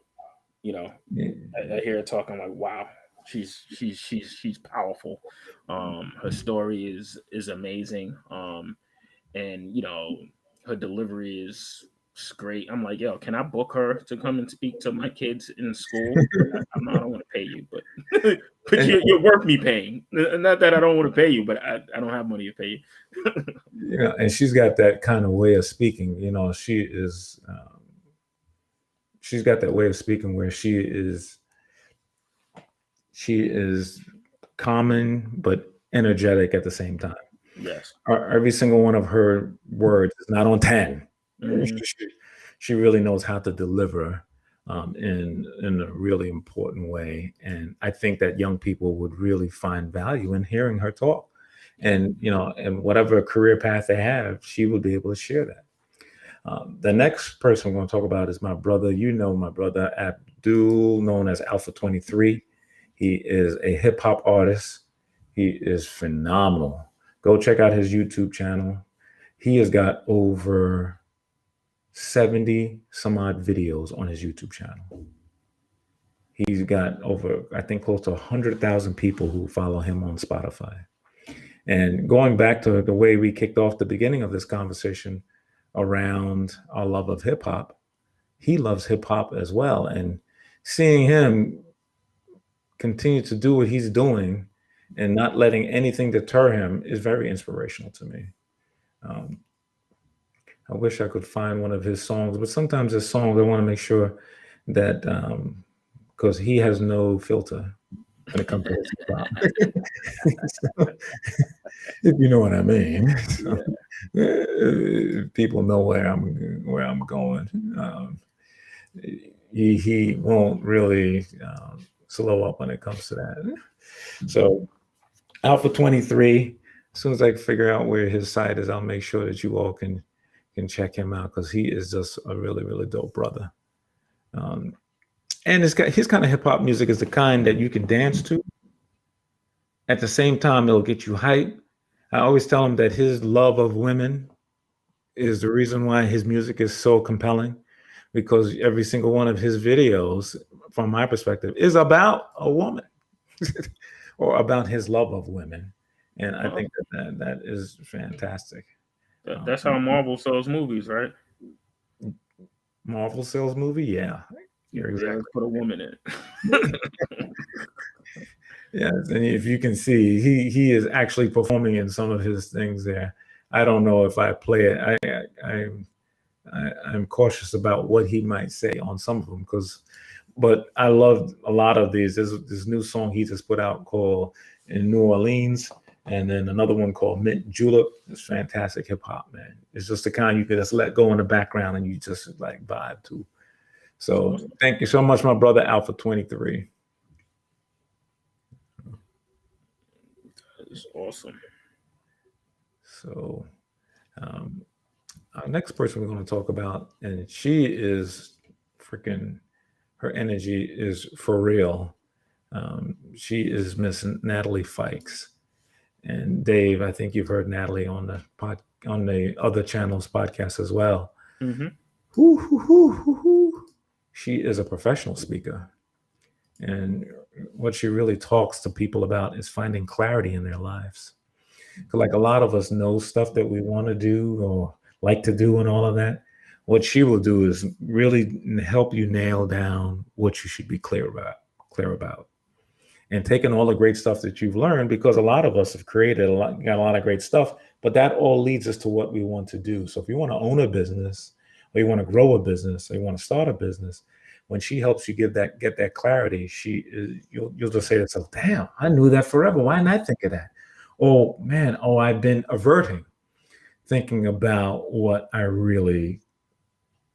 you know, I hear her talking like wow, she's powerful. Her story is amazing. And her delivery is great. I'm like, yo, can I book her to come and speak to my kids in school? I don't want to pay you, but but And you're worth me paying. Not that I don't want to pay you, but I don't have money to pay you. and she's got that kind of way of speaking. She's got that way of speaking where she is calming but energetic at the same time. Yes. Every single one of her words is not on 10. Mhm. She really knows how to deliver in a really important way, and I think that young people would really find value in hearing her talk. And whatever career path they have, she will be able to share that. The next person we're going to talk about is my brother. You know my brother Abdul, known as Alpha 23. He is a hip hop artist. He is phenomenal. Go check out his YouTube channel. He has got over 70 some odd videos on his YouTube channel. He's got over, I think, close to 100,000 people who follow him on Spotify. And going back to the way we kicked off the beginning of this conversation around our love of hip hop, he loves hip hop as well. And seeing him continue to do what he's doing and not letting anything deter him is very inspirational to me. Um, I wish I could find one of his songs, but sometimes his songs, I want to make sure that because he has no filter when it comes to his hip hop. So, if you know what I mean. So, people know where I'm going. He won't really slow up when it comes to that. So Alpha 23. As soon as I figure out where his site is, I'll make sure that you all can check him out because he is just a really, really dope brother. And his kind of hip hop music is the kind that you can dance to. At the same time, it'll get you hype. I always tell him that his love of women is the reason why his music is so compelling, because every single one of his videos, from my perspective, is about a woman or about his love of women. And I think that is fantastic. That's how Marvel sells movies, right? Marvel sells movie, yeah, you're They exactly. always put a woman in it. Yes, and if you can see, he is actually performing in some of his things there. I don't know if I play it. I'm cautious about what he might say on some of them but I love a lot of these. There's this new song he just put out called "In New Orleans," and then another one called "Mint Julep." It's fantastic hip hop, man. It's just the kind you can just let go in the background and you just like vibe to. So thank you so much, my brother Alpha 23. It's awesome. So Our next person we're going to talk about, and she is freaking, her energy is for real. She is Miss Natalie Fikes. And Dave, I think you've heard Natalie on the other channels podcast as well. Mm-hmm. Whoo, hoo, hoo, hoo, hoo. She is a professional speaker. And what she really talks to people about is finding clarity in their lives. Like a lot of us know stuff that we want to do or like to do and all of that. What she will do is really help you nail down what you should be clear about. And taking all the great stuff that you've learned, because a lot of us have got a lot of great stuff, but that all leads us to what we want to do. So if you want to own a business, or you want to grow a business, or you want to start a business, when she helps you get that clarity, you'll just say to yourself, "Damn, I knew that forever. Why didn't I think of that?" Oh man, I've been averting, thinking about what I really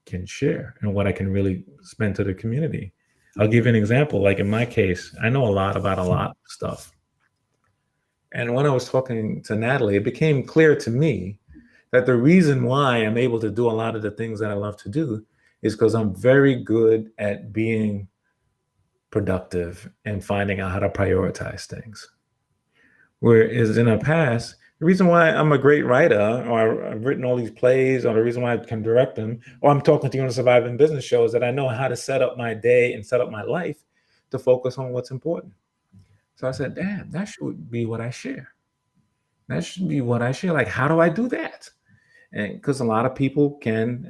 can share and what I can really spend to the community. I'll give you an example. Like in my case, I know a lot about a lot of stuff. And when I was talking to Natalie, it became clear to me that the reason why I'm able to do a lot of the things that I love to do is because I'm very good at being productive and finding out how to prioritize things. Whereas in the past, the reason why I'm a great writer, or I've written all these plays, or the reason why I can direct them, or I'm talking to you on Surviving Business Show, is that I know how to set up my day and set up my life to focus on what's important. So I said, damn, that should be what I share. That should be what I share. Like, how do I do that? And because a lot of people can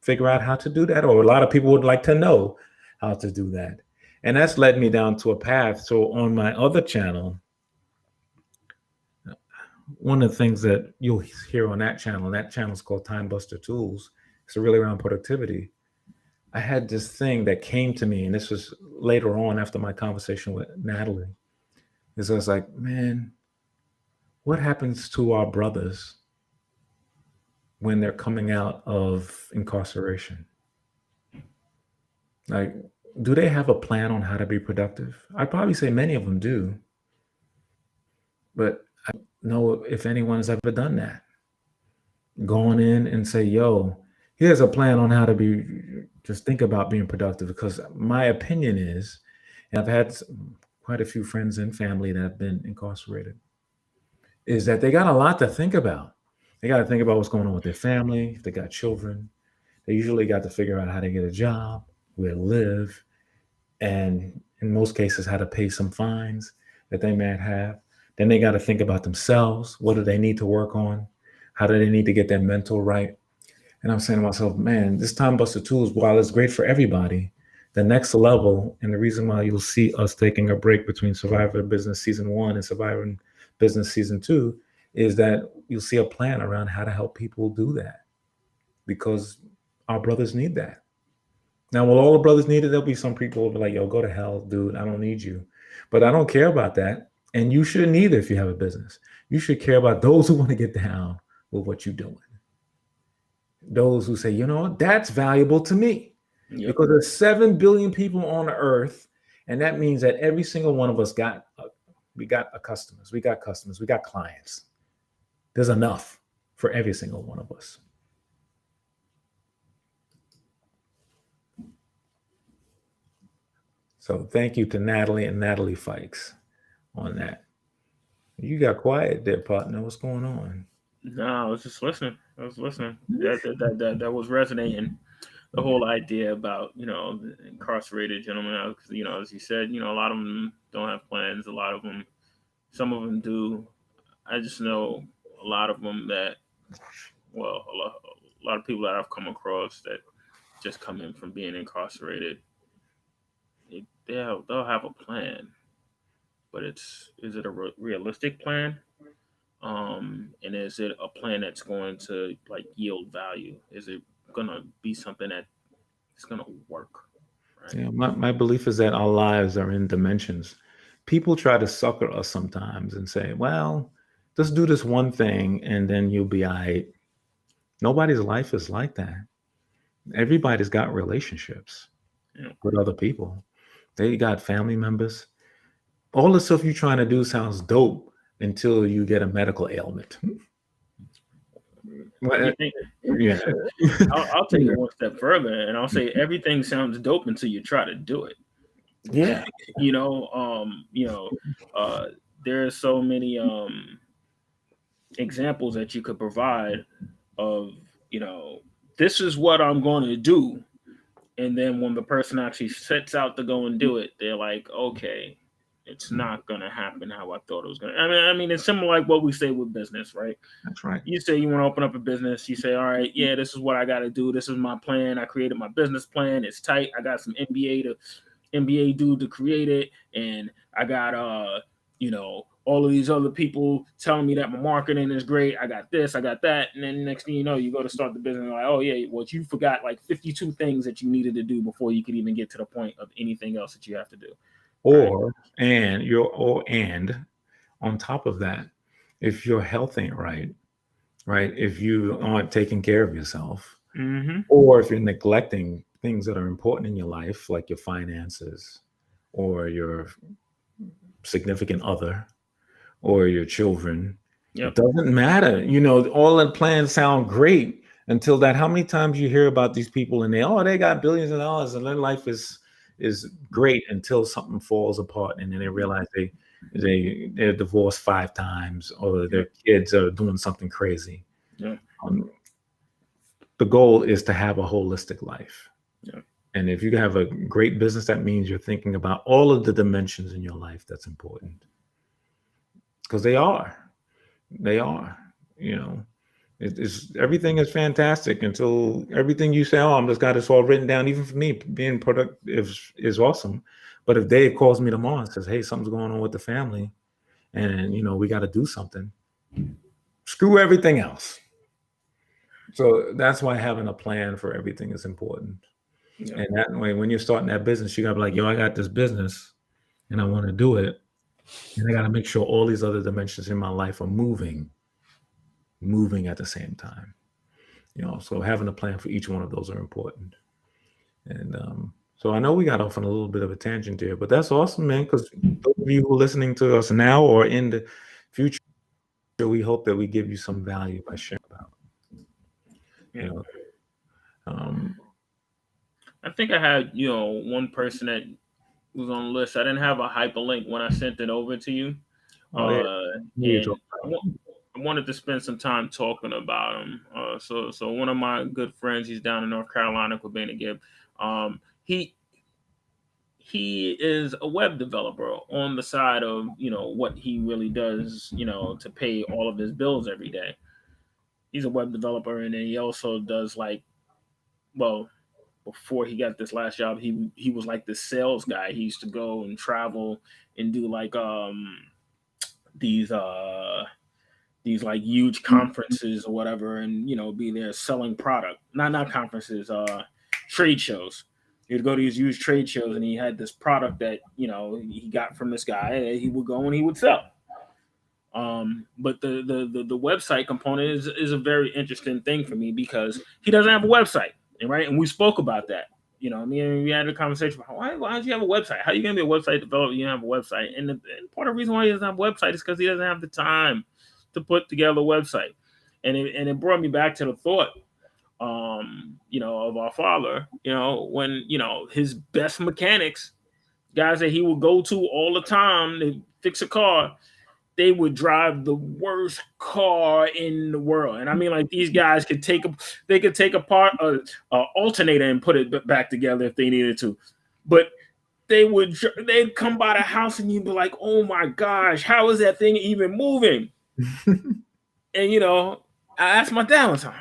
figure out how to do that, or a lot of people would like to know how to do that. And that's led me down to a path. So on my other channel, one of the things that you'll hear on that channel is called Time Buster Tools. It's really around productivity. I had this thing that came to me, and this was later on after my conversation with Natalie. Is I was like, man, what happens to our brothers when they're coming out of incarceration? Like, do they have a plan on how to be productive? I'd probably say many of them do. But I don't know if anyone has ever done that. Gone in and say, yo, here's a plan on how to just think about being productive. Because my opinion is, and I've had quite a few friends and family that have been incarcerated, is that they got a lot to think about. They got to think about what's going on with their family. If they got children, they usually got to figure out how to get a job, where to live, and in most cases, how to pay some fines that they might have. Then they got to think about themselves. What do they need to work on? How do they need to get their mental right? And I'm saying to myself, man, this Time Buster Tools, while it's great for everybody, the next level, and the reason why you'll see us taking a break between Survivor Business Season 1 and Survivor Business Season 2, is that you'll see a plan around how to help people do that, because our brothers need that. Now, will all the brothers need it? There'll be some people who will be like, yo, go to hell, dude. I don't need you. But I don't care about that. And you shouldn't either if you have a business. You should care about those who want to get down with what you're doing. Those who say, you know what, that's valuable to me. Yep. Because there's 7 billion people on the earth. And that means that every single one of us got customers. We got clients. There's enough for every single one of us. So thank you to Natalie and Natalie Fikes on that. You got quiet there, partner. What's going on? No, I was just listening. That was resonating. The whole idea about, incarcerated gentlemen, as you said, a lot of them don't have plans. Some of them do. I just know a lot of them that, a lot of people that I've come across that just come in from being incarcerated. They'll have a plan, but is it a realistic plan? And is it a plan that's going to yield value? Is it going to be something that is going to work? Right? Yeah, my belief is that our lives are in dimensions. People try to sucker us sometimes and say, well, just do this one thing and then you'll be all right. Nobody's life is like that. Everybody's got relationships with other people. They got family members. All the stuff you're trying to do sounds dope until you get a medical ailment. You think? Yeah. I'll take it one step further, and I'll say everything sounds dope until you try to do it. Yeah. You know, uh, there are so many examples that you could provide of, this is what I'm going to do, and then when the person actually sets out to go and do it, they're like, okay, it's not going to happen how I thought it was going to. I mean, it's similar like what we say with business, right? That's right. You say you want to open up a business. You say, all right, yeah, this is what I got to do. This is my plan. I created my business plan. It's tight. I got some MBA dude to create it, and I got all of these other people telling me that my marketing is great. I got this, I got that, and then next thing you know, you go to start the business, and like, oh yeah, well you forgot like 52 things that you needed to do before you could even get to the point of anything else that you have to do. Right? And on top of that, if your health ain't right, if you aren't taking care of yourself, Mm-hmm. or if you're neglecting things that are important in your life, like your finances, or your significant other, or your children, it Yep. doesn't matter. All the plans sound great until that. How many times you hear about these people and they got billions of dollars and their life is great until something falls apart and then they realize they're divorced 5 times or their kids are doing something crazy. Yeah. The goal is to have a holistic life. Yeah. And if you have a great business, that means you're thinking about all of the dimensions in your life that's important. Because they are. It's everything is fantastic until everything you say, oh, I'm just got this all written down. Even for me, being productive is awesome. But if Dave calls me tomorrow and says, hey, something's going on with the family and, we got to do something, screw everything else. So that's why having a plan for everything is important. Yeah. And that way, when you're starting that business, you got to be like, yo, I got this business and I want to do it. And I got to make sure all these other dimensions in my life are moving at the same time. So having a plan for each one of those are important. And so I know we got off on a little bit of a tangent here, but that's awesome, man. Because those of you who are listening to us now or in the future, we hope that we give you some value by sharing about. Yeah. Um, I think I had one person that was on the list. I didn't have a hyperlink when I sent it over to you. oh yeah, And I wanted to spend some time talking about him. So one of my good friends, he's down in North Carolina, Quebec Gibb. He is a web developer on the side of what he really does, to pay all of his bills every day. He's a web developer, and then he also does before he got this last job, he was like the sales guy. He used to go and travel and do these like huge conferences or whatever, and be there selling product. Not conferences, trade shows. He'd go to these huge trade shows, and he had this product that he got from this guy, and he would go and he would sell. But the website component is a very interesting thing for me because he doesn't have a website, right? And we spoke about that. We had a conversation about why don't you have a website? How are you going to be a website developer? You don't have a website, and part of the reason why he doesn't have a website is because he doesn't have the time to put together a website. And it brought me back to the thought, of our father. When his best mechanics, guys that he would go to all the time to fix a car, they would drive the worst car in the world. And I mean, like, these guys could take apart a alternator and put it back together if they needed to. But they'd come by the house and you'd be like, oh my gosh, how is that thing even moving? And I asked my dad one time,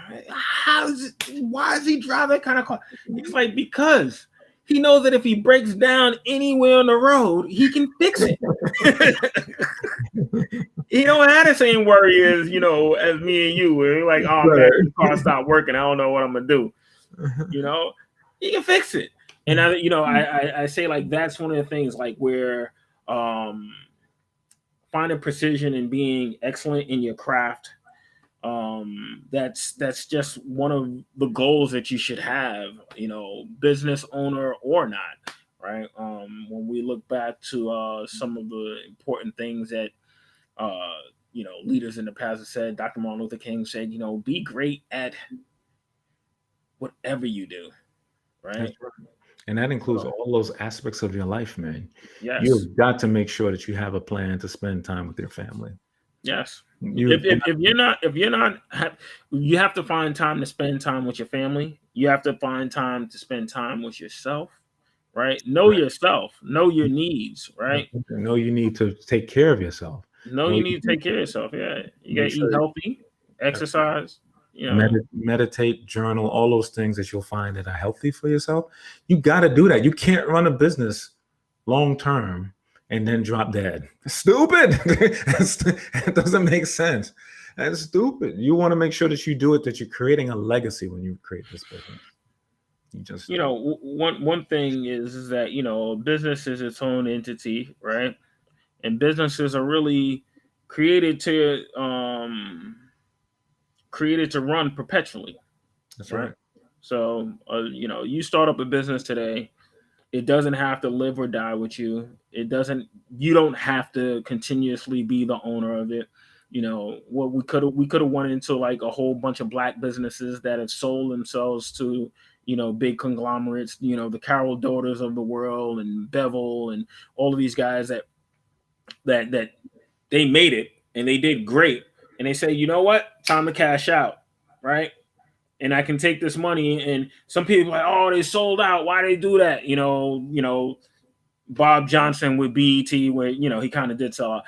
why is he driving that kind of car? He's like, because he knows that if he breaks down anywhere on the road, he can fix it. He don't have the same worry as me and you. We're like, oh man, the car stopped working. I don't know what I'm gonna do. He can fix it. And I say, like, that's one of the things, like, where finding precision and being excellent in your craft. That's just one of the goals that you should have, business owner or not, right? When we look back to some of the important things that leaders in the past have said. Dr. Martin Luther King said, be great at whatever you do, That's right? right. And that includes So, all those aspects of your life, man. yes, You've got to make sure that you have a plan to spend time with your family. yes. You, If you're not, you have to find time to spend time with your family. You have to find time to spend time with yourself, right? Know right. yourself, know your needs, right? Know you need to take care of yourself. Know Know you you need to need take care of yourself. Yeah, you got make to eat sure healthy, that exercise. meditate, journal, all those things that you'll find that are healthy for yourself. You got to do that. You can't run a business long term and then drop dead. Stupid. That doesn't make sense. That's stupid. You want to make sure that you do it, that you're creating a legacy when you create this business. You just One thing is that business is its own entity, right? And businesses are really created to run perpetually, that's right? right. So you start up a business today, it doesn't have to live or die with you. You don't have to continuously be the owner of it. What we could have went into like a whole bunch of black businesses that have sold themselves to big conglomerates, the Carol Daughters of the world and Bevel and all of these guys that they made it and they did great, and they say, you know what, time to cash out, right? And I can take this money. And some people are like, oh, they sold out. Why they do that? Bob Johnson with BET, where he kind of did sell,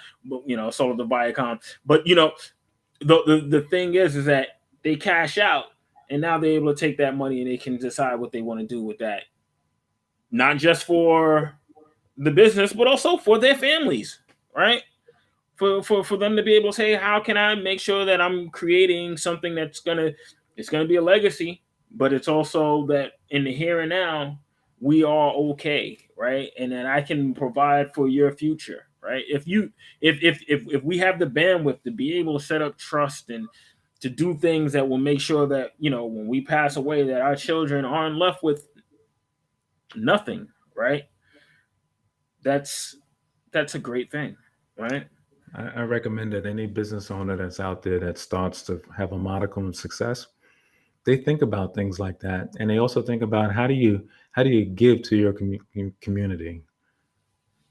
sold to Viacom. But the thing is that they cash out, and now they're able to take that money and they can decide what they want to do with that, not just for the business, but also for their families, right? For them to be able to say, how can I make sure that I'm creating something it's gonna be a legacy, but it's also that in the here and now we are okay, right? And then I can provide for your future, right? If we have the bandwidth to be able to set up trust and to do things that will make sure that when we pass away, that our children aren't left with nothing, right? That's a great thing, right? I recommend that any business owner that's out there that starts to have a modicum of success, they think about things like that, and they also think about how do you give to your community,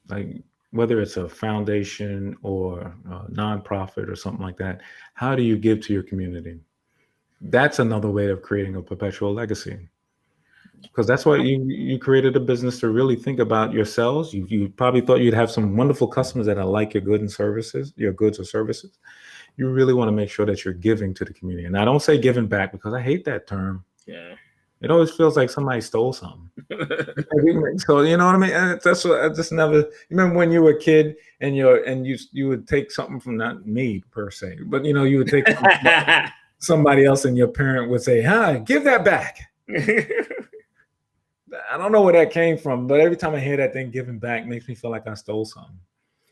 like whether it's a foundation or a nonprofit or something like that. How do you give to your community? That's another way of creating a perpetual legacy, because that's why you created a business, to really think about yourselves. You probably thought you'd have some wonderful customers that are like your goods or services. You really want to make sure that you're giving to the community. And I don't say giving back, because I hate that term. Yeah. It always feels like somebody stole something. So you know what I mean? And that's what I just never. You remember when you were a kid and you would take something from, not me per se, but you would take somebody else, and your parent would say, "Hi, give that back." I don't know where that came from, but every time I hear that thing, giving back, makes me feel like I stole something.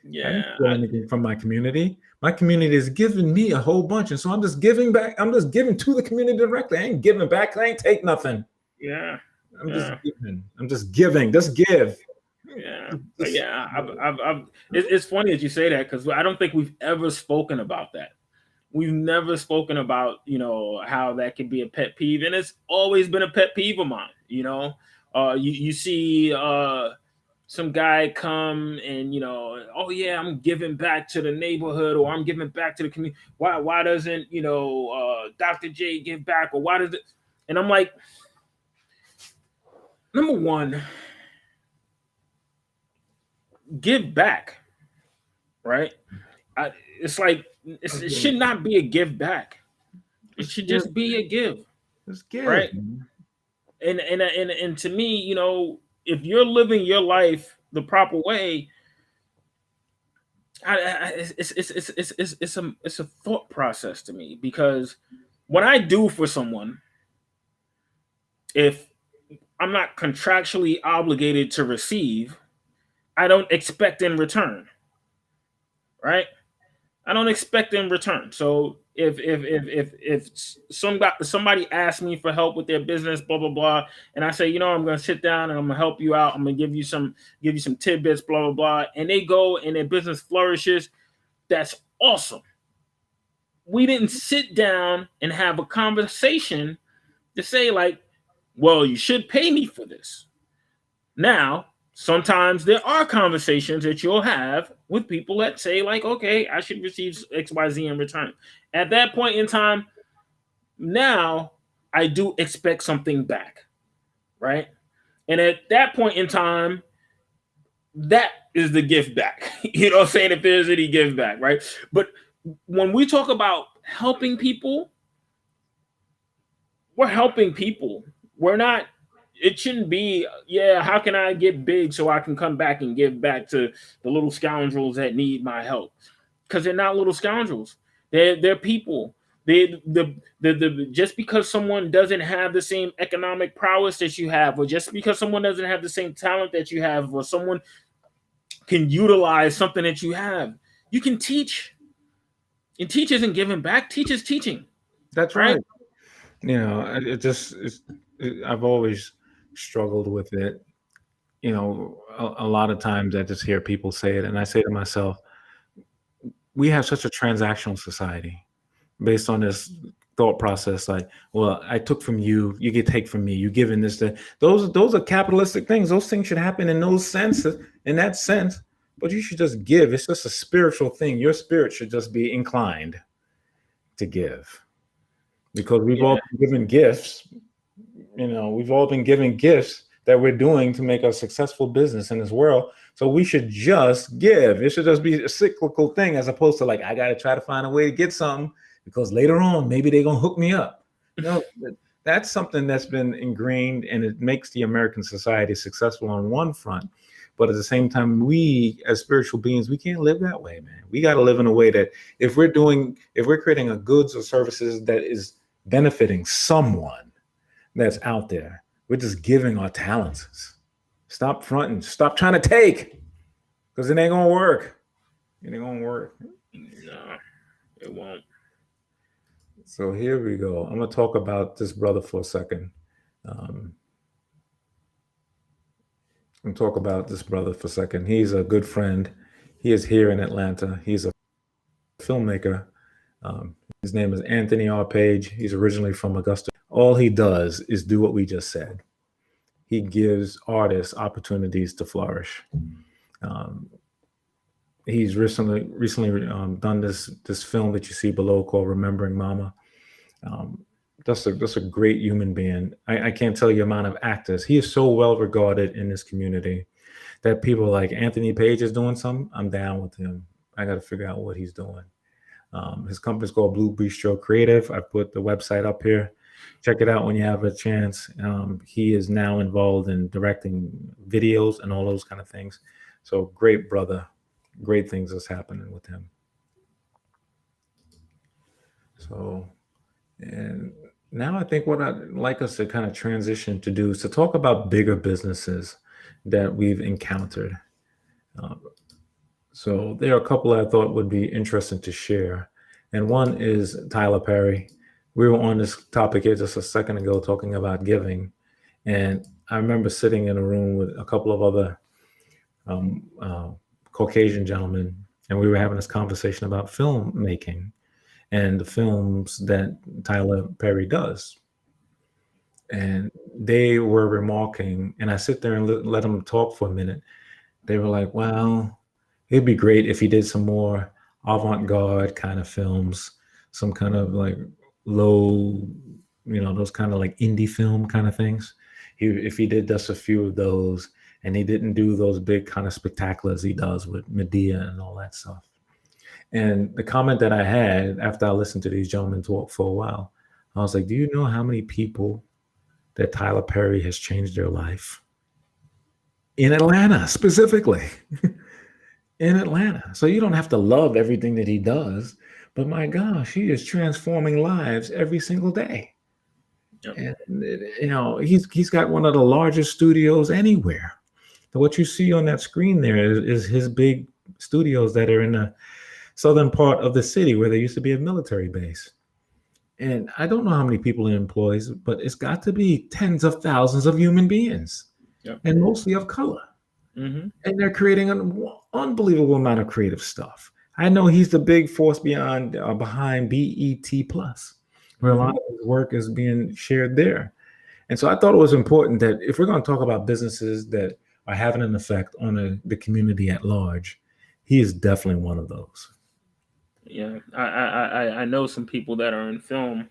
I didn't Yeah. steal anything from my community. My community is giving me a whole bunch, and so I'm just giving back. I'm just giving to the community directly. I ain't giving back. I ain't take nothing. Yeah. I'm just Yeah. giving. I'm just giving. Just give. Yeah. Yeah. It's funny that you say that, because I don't think we've ever spoken about that. We've never spoken about, how that can be a pet peeve. And it's always been a pet peeve of mine, you see some guy come and, oh yeah, I'm giving back to the neighborhood, or I'm giving back to the community. Why doesn't, Dr. J give back, or why does it? And I'm like, number one, give back, right? It's like, it should not be a give back. It should just be a give, Just give. right? And to me, if you're living your life the proper way, it's a thought process to me, because what I do for someone, if I'm not contractually obligated to receive, I don't expect in return, right? I don't expect in return. So if somebody asks me for help with their business, blah blah blah, and I say, I'm going to sit down and I'm going to help you out. I'm going to give you some tidbits, blah blah blah, and they go and their business flourishes. That's awesome. we didn't sit down and have a conversation to say like, well, you should pay me for this. Now, sometimes there are conversations that you'll have with people that say like, okay, I should receive XYZ in return. At that point in time, now I do expect something back, right? And at that point in time, that is the gift back. You know what I'm saying? If there's any give back, right? But when we talk about helping people, we're helping people. We're not, it shouldn't be, yeah, how can I get big so I can come back and give back to the little scoundrels that need my help? Because they're not little scoundrels. They're people. Just because someone doesn't have the same economic prowess that you have, or just because someone doesn't have the same talent that you have, or someone can utilize something that you have, you can teach. And teach isn't giving back. Teach is teaching. That's right. You know, I've always struggled with it. You know, a lot of times I just hear people say it, and I say to myself, we have such a transactional society based on this thought process. Like, well, I took from you, you get take from me, you give in this, that. Those are capitalistic things. Those things should happen in those senses, in that sense. But you should just give. It's just a spiritual thing. Your spirit should just be inclined to give. Because we've all been given gifts, you know, we've all been given gifts that we're doing to make a successful business in this world. So we should just give. It should just be a cyclical thing, as opposed to like, I got to try to find a way to get something because later on, maybe they're going to hook me up. No, that's something that's been ingrained, and it makes the American society successful on one front. But at the same time, we as spiritual beings, we can't live that way, man. We got to live in a way that if we're creating a goods or services that is benefiting someone that's out there, we're just giving our talents. Stop fronting. Stop trying to take, because it ain't gonna work. It ain't gonna work. No, it won't. So here we go. I'm gonna talk about this brother for a second. He's a good friend. He is here in Atlanta. He's a filmmaker. His name is Anthony R. Page. He's originally from Augusta. All he does is do what we just said. He gives artists opportunities to flourish. He's recently done this film that you see below called Remembering Mama. That's a great human being. I can't tell you the amount of actors. He is so well regarded in this community that people like Anthony Page is doing something, I'm down with him. I got to figure out what he's doing. His company's called Blue Bistro Creative. I put the website up here. Check it out when you have a chance. He is now involved in directing videos and all those kind of things. So great brother. Great things is happening with him. So, and now I think what I'd like us to kind of transition to do is to talk about bigger businesses that we've encountered. So there are a couple I thought would be interesting to share. And one is Tyler Perry. We were on this topic here just a second ago talking about giving. And I remember sitting in a room with a couple of other Caucasian gentlemen, and we were having this conversation about filmmaking and the films that Tyler Perry does. And they were remarking, and I sit there and let them talk for a minute. They were like, well, it'd be great if he did some more avant-garde kind of films, some kind of like low, those kind of like indie film kind of things. If he did just a few of those, and he didn't do those big kind of spectaculars he does with Medea and all that stuff. And the comment that I had after I listened to these gentlemen talk for a while, I was like, do you know how many people that Tyler Perry has changed their life? In Atlanta, specifically. In Atlanta. So you don't have to love everything that he does, but my gosh, he is transforming lives every single day. Yep. And he's got one of the largest studios anywhere. So what you see on that screen there is his big studios that are in the southern part of the city where there used to be a military base. And I don't know how many people he employs, but it's got to be tens of thousands of human beings, yep, and mostly of color. Mm-hmm. And they're creating an unbelievable amount of creative stuff. I know he's the big force behind BET Plus, where a lot of his work is being shared there. And so I thought it was important that if we're going to talk about businesses that are having an effect on the community at large, he is definitely one of those. Yeah, I know some people that are in film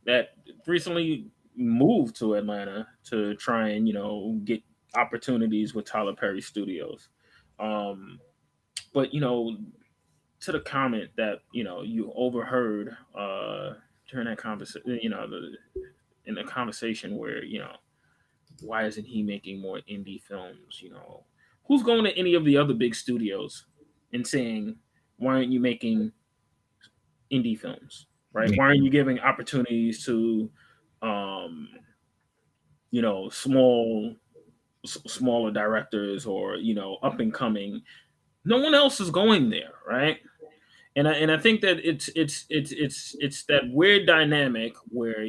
that recently moved to Atlanta to try and get opportunities with Tyler Perry Studios. But to the comment that you overheard during that conversation, in the conversation where why isn't he making more indie films? Who's going to any of the other big studios and saying, why aren't you making indie films, right? Yeah. Why aren't you giving opportunities to um smaller directors or up and coming? No one else is going there, right? And I think that it's that weird dynamic where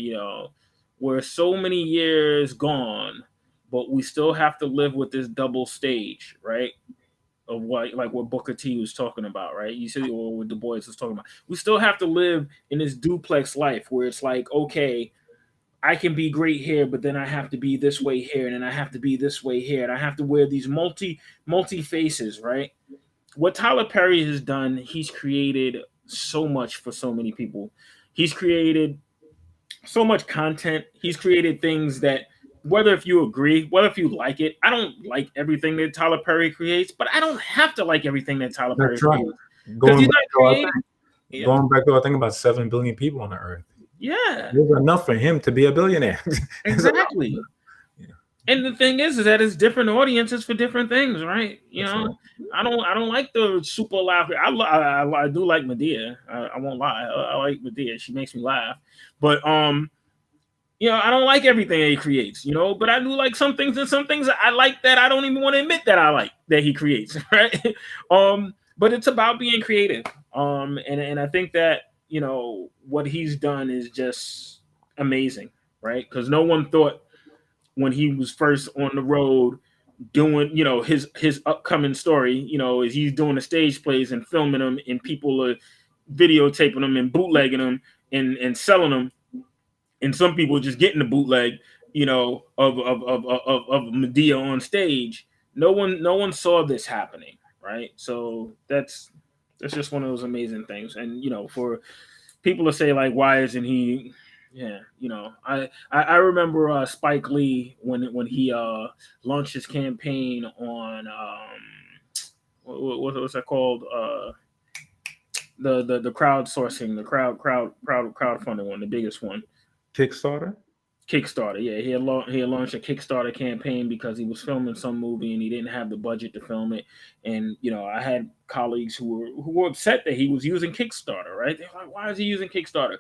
we're so many years gone, but we still have to live with this double stage, right? Of what Booker T was talking about, right? You said, or what Du Bois was talking about. We still have to live in this duplex life where it's like, okay, I can be great here, but then I have to be this way here, and then I have to be this way here, and I have to wear these multi faces, right? What Tyler Perry has done, he's created so much for so many people. He's created so much content. He's created things that, whether if you agree, whether if you like it, I don't like everything that Tyler Perry creates, but I don't have to like everything that Tyler Perry That's right. creates. Because he's not creating. Going back to, I think, about 7 billion people on the earth. Yeah. There's enough for him to be a billionaire. Exactly. Yeah. And the thing is that it's different audiences for different things, right? Right. I don't like the super laugh. I do like Medea. I won't lie. I like Medea. She makes me laugh. But I don't like everything that he creates, but I do like some things, and some things I like that I don't even want to admit that I like that he creates, right? But it's about being creative. And I think that, what he's done is just amazing, right? Because no one thought when he was first on the road doing, his upcoming story, is he's doing the stage plays and filming them, and people are videotaping them and bootlegging them and selling them. And some people just getting the bootleg, of Medea on stage. No one saw this happening, right? So that's just one of those amazing things. And for people to say like, why isn't he? Yeah, I remember Spike Lee when he launched his campaign on what's that called, the crowdsourcing, the crowdfunding one, the biggest one. Kickstarter. Yeah, he had launched a Kickstarter campaign because he was filming some movie and he didn't have the budget to film it. And I had colleagues who were upset that he was using Kickstarter. Right? They're like, "Why is he using Kickstarter?"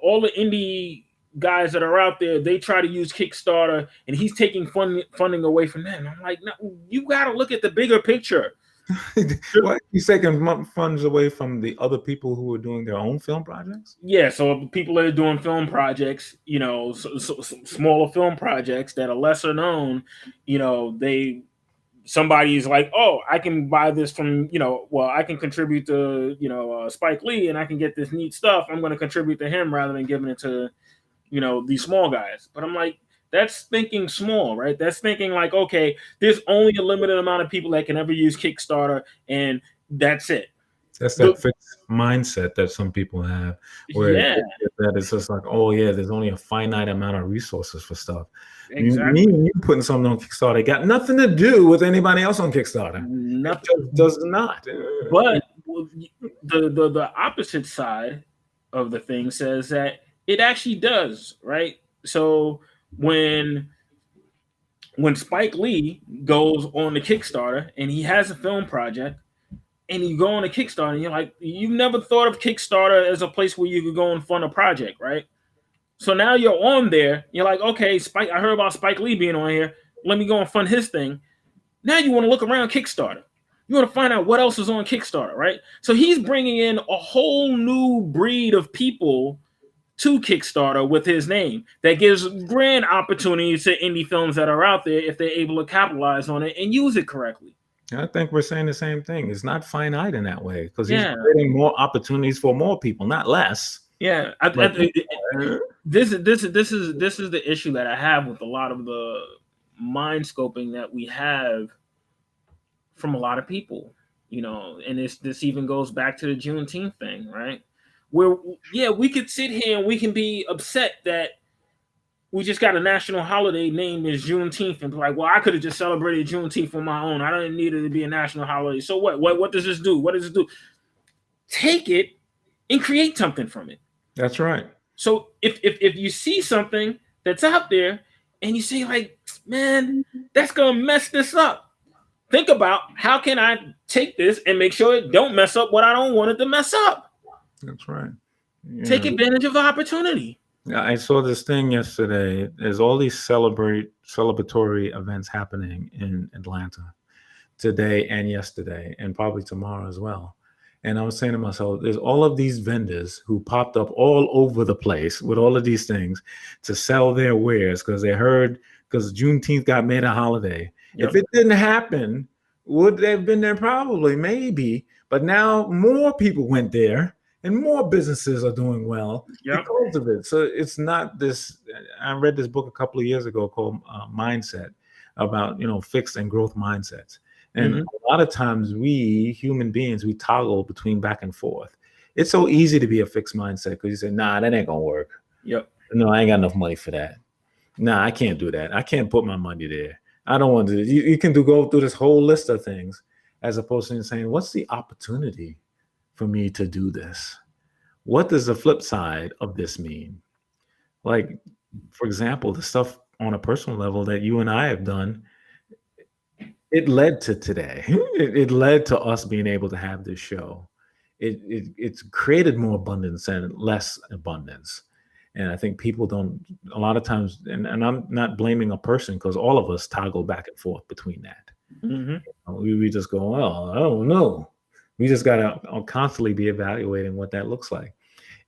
All the indie guys that are out there, they try to use Kickstarter, and he's taking funding away from them. I'm like, no, you got to look at the bigger picture. What, he's taking funds away from the other people who are doing their own film projects? Yeah, so people that are doing film projects, smaller film projects that are lesser known, somebody's like, oh, I can buy this from, I can contribute to, Spike Lee, and I can get this neat stuff. I'm going to contribute to him rather than giving it to, these small guys. But I'm like, that's thinking small, right? That's thinking like, okay, there's only a limited amount of people that can ever use Kickstarter, and that's it. That's that fixed mindset that some people have, where that it's just like, oh yeah, there's only a finite amount of resources for stuff. Exactly. Me and you putting something on Kickstarter got nothing to do with anybody else on Kickstarter. Nothing. It does not. But the opposite side of the thing says that it actually does, right? So when Spike Lee goes on the Kickstarter and he has a film project, and you go on a Kickstarter, and you're like, you've never thought of Kickstarter as a place where you could go and fund a project, right? So now you're on there. You're like, okay, Spike. I heard about Spike Lee being on here. Let me go and fund his thing. Now you want to look around Kickstarter. You want to find out what else is on Kickstarter, right? So he's bringing in a whole new breed of people to Kickstarter with his name that gives grand opportunities to indie films that are out there if they're able to capitalize on it and use it correctly. I think we're saying the same thing. It's not finite in that way because he's Yeah, creating more opportunities for more people, not less. yeah. But This is the issue that I have with a lot of the mind scoping that we have from a lot of people, and this even goes back to the Juneteenth thing, right? Where yeah, we could sit here and we can be upset that we just got a national holiday named as Juneteenth and be like, well, I could have just celebrated Juneteenth on my own. I didn't need it to be a national holiday. So what? What does this do? What does it do? Take it and create something from it. that's right. So if you see something that's out there and you say like, man, that's gonna mess this up. Think about how can I take this and make sure it don't mess up what I don't want it to mess up. That's right. Take advantage of the opportunity. Yeah, I saw this thing yesterday. There's all these celebratory events happening in Atlanta today and yesterday, and probably tomorrow as well. And I was saying to myself, there's all of these vendors who popped up all over the place with all of these things to sell their wares because they heard because Juneteenth got made a holiday. Yep. If it didn't happen, would they have been there? Probably, maybe. But now more people went there and more businesses are doing well Yep. because of it. So it's not this. I read this book a couple of years ago called Mindset about fixed and growth mindsets. And a lot of times we human beings, we toggle between back and forth. It's so easy to be a fixed mindset because you say, nah, that ain't gonna work. Yep. No, I ain't got enough money for that. Nah, I can't do that. I can't put my money there. I don't want to do this. You can go through this whole list of things as opposed to saying, what's the opportunity for me to do this? What does the flip side of this mean? Like, for example, the stuff on a personal level that you and I have done, it led to today. It led to us being able to have this show. It's created more abundance and less abundance. And I think people don't a lot of times, and I'm not blaming a person because all of us toggle back and forth between that. We just go, well, I don't know. We just gotta constantly be evaluating what that looks like.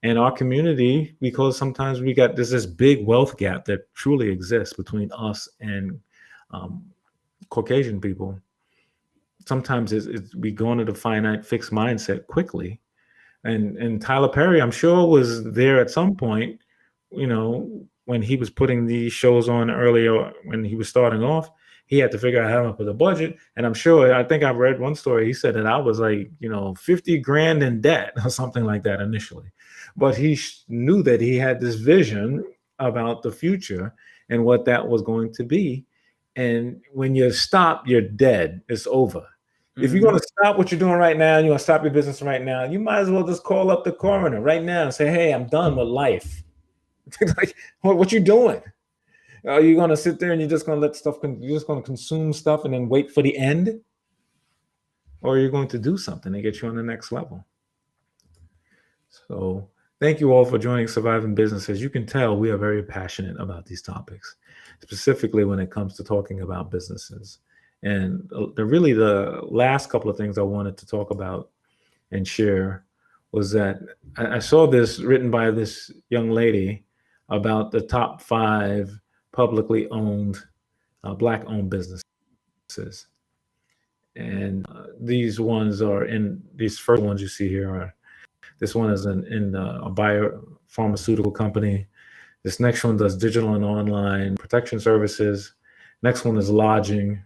And our community, because sometimes there's this big wealth gap that truly exists between us and Caucasian people. Sometimes we go into the finite fixed mindset quickly. And Tyler Perry, I'm sure, was there at some point, when he was putting these shows on earlier, when he was starting off, he had to figure out how to put a budget. And I think I've read one story. He said that I was like, 50 grand in debt or something like that initially. But he knew that he had this vision about the future and what that was going to be. And when you stop, you're dead. It's over. If you're going to stop what you're doing right now and you want to stop your business right now, you might as well just call up the coroner right now and say, hey, I'm done with life. Like, what you doing? Are you going to sit there and you're just going to let stuff, you're just going to consume stuff and then wait for the end? Or are you going to do something to get you on the next level? So thank you all for joining Surviving Business. As you can tell, we are very passionate about these topics, specifically when it comes to talking about businesses. And the last couple of things I wanted to talk about and share was that I saw this written by this young lady about the top 5 publicly owned, Black-owned businesses. And these first ones you see here are, this one is in a biopharmaceutical company. This next one does digital and online protection services. Next one is lodging.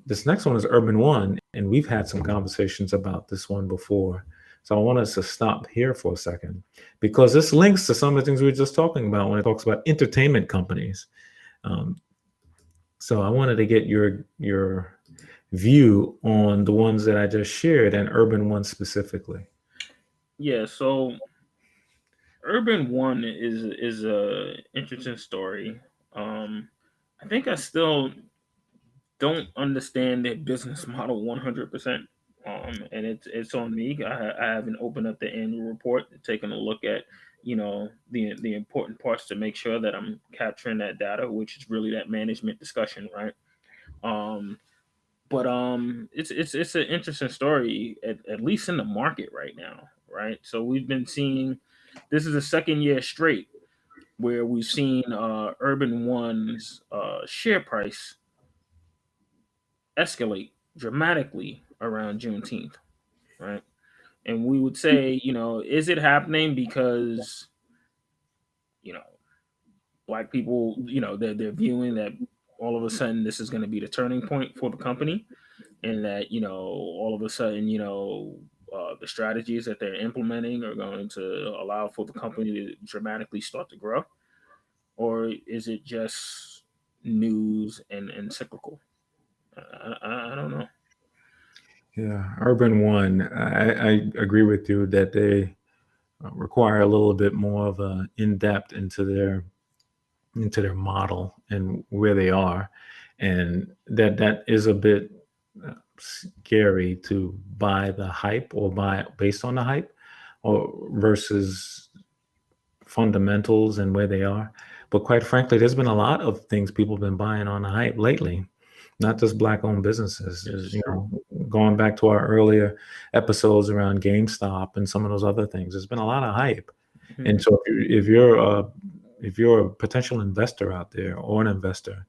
This next one is Urban One, and we've had some conversations about this one before. So I want us to stop here for a second because this links to some of the things we were just talking about when it talks about entertainment companies. So I wanted to get your view on the ones that I just shared and Urban One specifically. Yeah, so Urban One is a interesting story. I think I still don't understand their business model 100%. And it's on me. I haven't opened up the annual report, taken a look at the important parts to make sure that I'm capturing that data, which is really that management discussion, right? But it's an interesting story, at least in the market right now, right? So we've been seeing this is the second year straight where we've seen Urban One's share price escalate dramatically around Juneteenth, right? And we would say, is it happening because you know black people, they're viewing that all of a sudden this is going to be the turning point for the company, and that all of a sudden the strategies that they're implementing are going to allow for the company to dramatically start to grow, or is it just news and cyclical? I don't know. Yeah, Urban One. I agree with you that they require a little bit more of a in depth into their model and where they are, and that is a bit scary to buy the hype or buy based on the hype, or versus fundamentals and where they are. But quite frankly, there's been a lot of things people have been buying on the hype lately, not just black owned businesses. This is You true. know, going back to our earlier episodes around GameStop and some of those other things, there's been a lot of hype. Hmm. And so if you're a potential investor out there or an investor,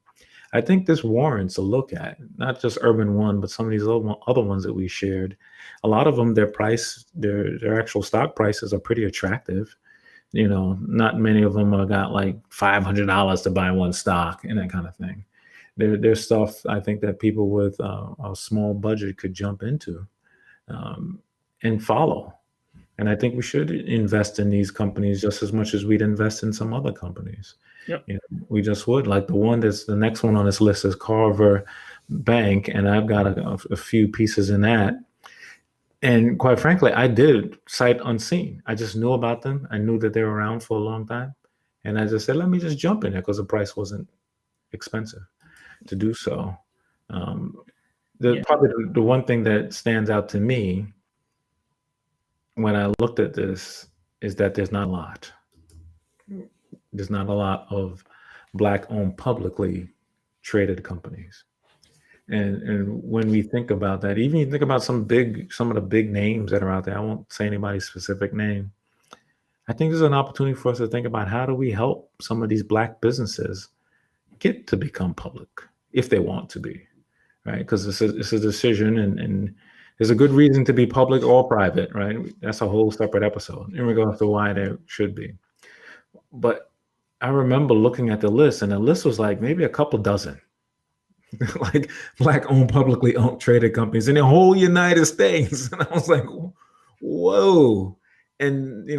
I think this warrants a look at not just Urban One, but some of these other ones that we shared. A lot of them, their actual stock prices are pretty attractive. Not many of them are got like $500 to buy one stock and that kind of thing. There's stuff I think that people with a small budget could jump into um, and follow. And I think we should invest in these companies just as much as we'd invest in some other companies. Yep. We just would. Like the next one on this list is Carver Bank, and I've got a few pieces in that. And quite frankly, I did sight unseen. I just knew about them. I knew that they were around for a long time. And I just said, let me just jump in there because the price wasn't expensive to do so. Um, Yeah. probably the one thing that stands out to me when I looked at this is that there's not a lot. There's not a lot of black owned publicly traded companies. And when we think about that, even you think about some of the big names that are out there, I won't say anybody's specific name. I think there's an opportunity for us to think about how do we help some of these black businesses get to become public if they want to be, right? Because it's a decision, and there's a good reason to be public or private, right? That's a whole separate episode in regards to why they should be. But I remember looking at the list, and the list was like maybe a couple dozen, like black owned, publicly owned traded companies in the whole United States. And I was like, whoa. And,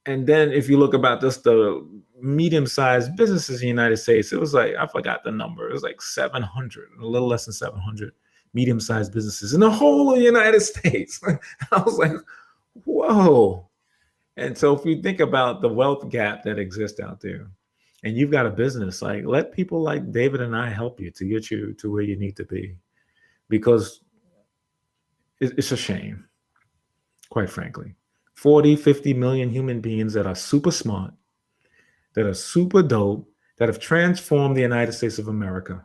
and then if you look about just the medium sized businesses in the United States, it was like, I forgot the number. It was like 700, a little less than 700 medium sized businesses in the whole of the United States. I was like, whoa. And so if you think about the wealth gap that exists out there, and you've got a business, like let people like David and I help you to get you to where you need to be, because it's a shame, quite frankly. 40, 50 million human beings that are super smart, that are super dope, that have transformed the United States of America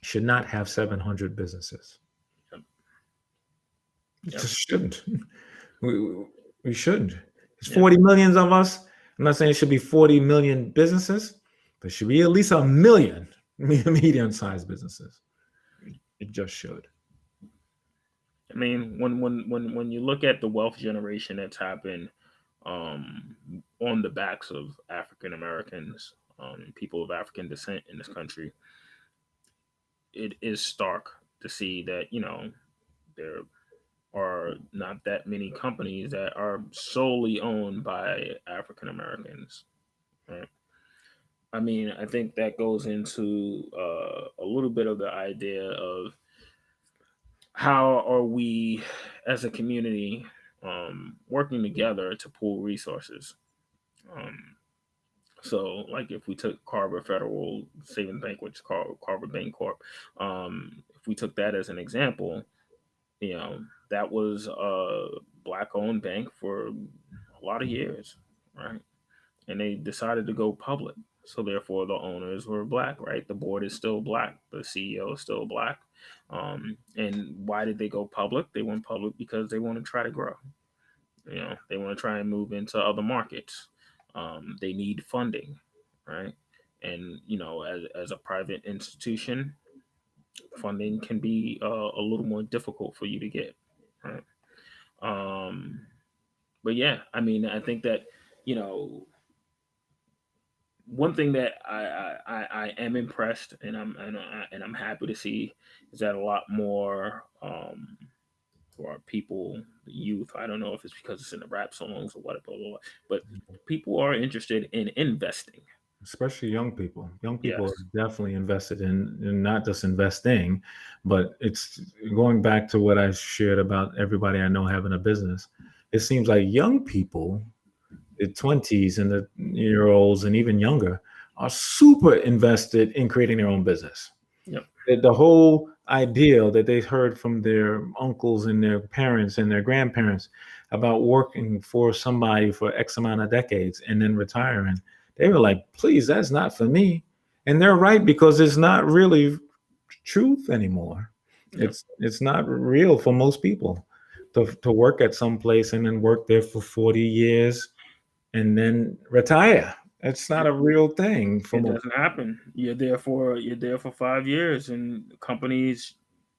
should not have 700 businesses. Yep. It Yep. just shouldn't. We, we shouldn't. There's Yep. 40 millions of us. I'm not saying it should be 40 million businesses, but it should be at least a million medium-sized businesses. It just should. I mean, when you look at the wealth generation that's happened on the backs of African Americans, people of African descent in this country, it is stark to see that there are not that many companies that are solely owned by African Americans. Right? I mean, I think that goes into a little bit of the idea of how are we as a community working together to pool resources. Um, so, like if we took Carver Federal Savings Bank, which is called Carver Bank Corp, if we took that as an example, that was a black-owned bank for a lot of years, right? And they decided to go public. So therefore, the owners were black, right? The board is still black. The CEO is still black. And why did they go public? They went public because they want to try to grow. They want to try and move into other markets. They need funding, right? And as a private institution, funding can be a little more difficult for you to get. Right. Um, but yeah, I mean, I think that, you know, one thing that I am impressed and I'm happy to see is that a lot more for our people, the youth. I don't know if it's because it's in the rap songs or what, blah, blah, blah, but people are interested in investing. Especially young people. Young people Yes. are definitely invested in not just investing, but it's going back to what I shared about everybody I know having a business. It seems like young people, the 20s and the year olds and even younger, are super invested in creating their own business. Yep. The whole ideal that they heard from their uncles and their parents and their grandparents about working for somebody for X amount of decades and then retiring, they were like, please, that's not for me. And they're right, because it's not really truth anymore. Yep. It's not real for most people to work at some place and then work there for 40 years and then retire. It's not Yep. a real thing for It most. doesn't happen. You're there for 5 years, and companies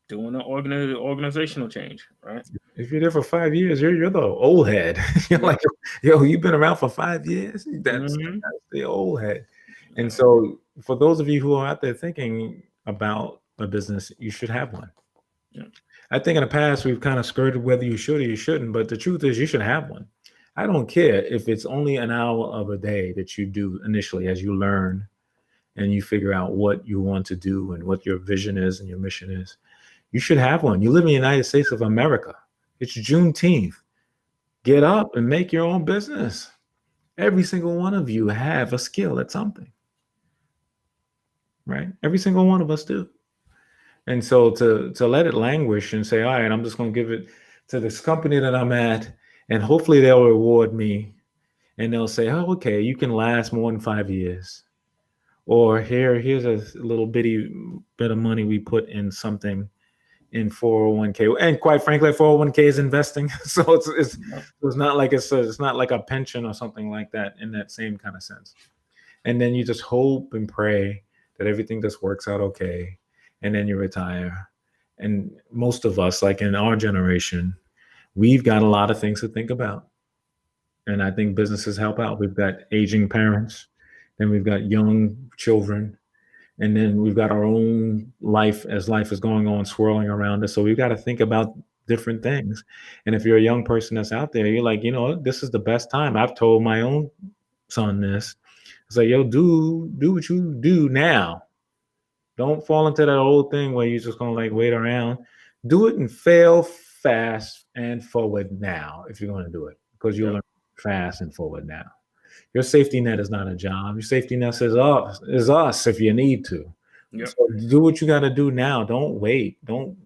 doing an organizational change, right? If you're there for 5 years, you're the old head. You're Yeah. like, yo, you've been around for 5 years. Hmm. That's the old head. And Yeah. so, for those of you who are out there thinking about a business, you should have one. Yeah. I think in the past we've kind of skirted whether you should or you shouldn't, but the truth is you should have one. I don't care if it's only an hour of a day that you do initially as you learn and you figure out what you want to do and what your vision is and your mission is. You should have one. You live in the United States of America. It's Juneteenth. Get up and make your own business. Every single one of you have a skill at something, right? Every single one of us do. And so to let it languish and say, all right, I'm just going to give it to this company that I'm at, and hopefully they'll reward me, and they'll say, oh, okay, you can last more than 5 years, or here's a little bitty bit of money we put in something in 401k, and quite frankly 401k is investing. So Yep. it's not like it's not like a pension or something like that in that same kind of sense. And then you just hope and pray that everything just works out okay, and then you retire. And most of us, like in our generation, we've got a lot of things to think about, and I think businesses help out. We've got aging parents, then we've got young children, and then we've got our own life as life is going on swirling around us. So we've got to think about different things. And if you're a young person that's out there, you're like, this is the best time. I've told my own son this. It's like, yo, do what you do now. Don't fall into that old thing where you're just gonna like wait around. Do it and fail fast and forward now if you're gonna do it, because you'll Yep. learn fast and forward now. Your safety net is not a job. Your safety net is us if you need to. Yep. So do what you got to do now. Don't wait. Don't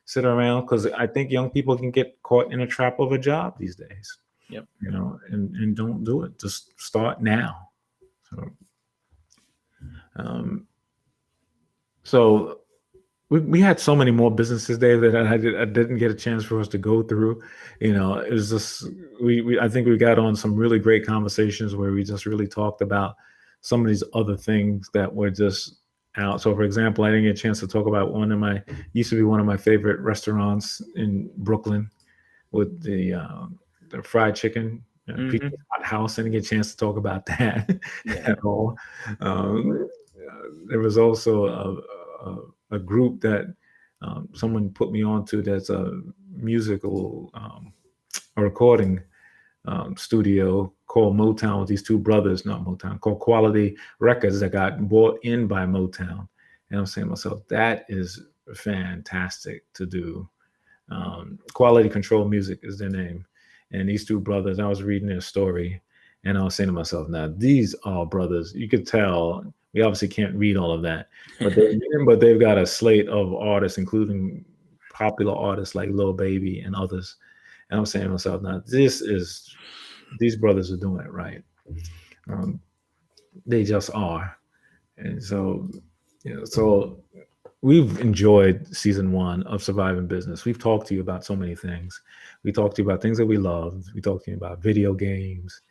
sit around, because I think young people can get caught in a trap of a job these days. Yep. And don't do it. Just start now. So, um, so we had so many more businesses there that I didn't get a chance for us to go through. It was just I think we got on some really great conversations where we just really talked about some of these other things that were just out. So, for example, I didn't get a chance to talk about used to be one of my favorite restaurants in Brooklyn with the fried chicken. Hmm. Pizza Hut House. I didn't get a chance to talk about that Yeah. at all. There was also a group that someone put me onto that's a musical a recording studio called Motown, with these two brothers, not Motown, called Quality Records, that got bought in by Motown. And I'm saying to myself, that is fantastic to do. Quality Control Music is their name. And these two brothers, I was reading their story, and I was saying to myself, now these are brothers. You could tell, we obviously can't read all of that, but they've got a slate of artists, including popular artists like Lil Baby and others. And I'm saying to myself, now these brothers are doing it right. Um, they just are. And so, so we've enjoyed season 1 of Surviving Business. We've talked to you about so many things. We talked to you about things that we loved. We talked to you about video games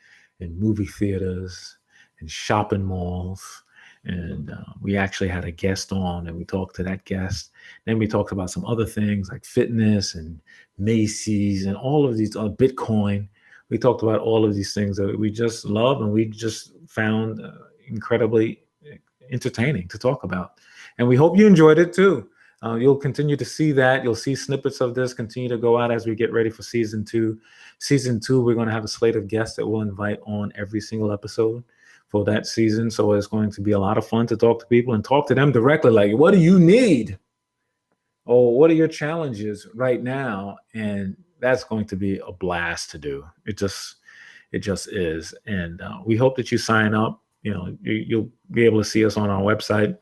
and movie theaters and shopping malls And we actually had a guest on, and we talked to that guest. Then we talked about some other things like fitness and Macy's and all of these, Bitcoin. We talked about all of these things that we just love and we just found incredibly entertaining to talk about. And we hope you enjoyed it too. You'll continue to see that. You'll see snippets of this continue to go out as we get ready for season two. Season two, we're going to have a slate of guests that we'll invite on every single episode for that season. So it's going to be a lot of fun to talk to people and talk to them directly. Like, what do you need? Or what are your challenges right now? And that's going to be a blast to do. It just is. And we hope that you sign up. You'll be able to see us on our website.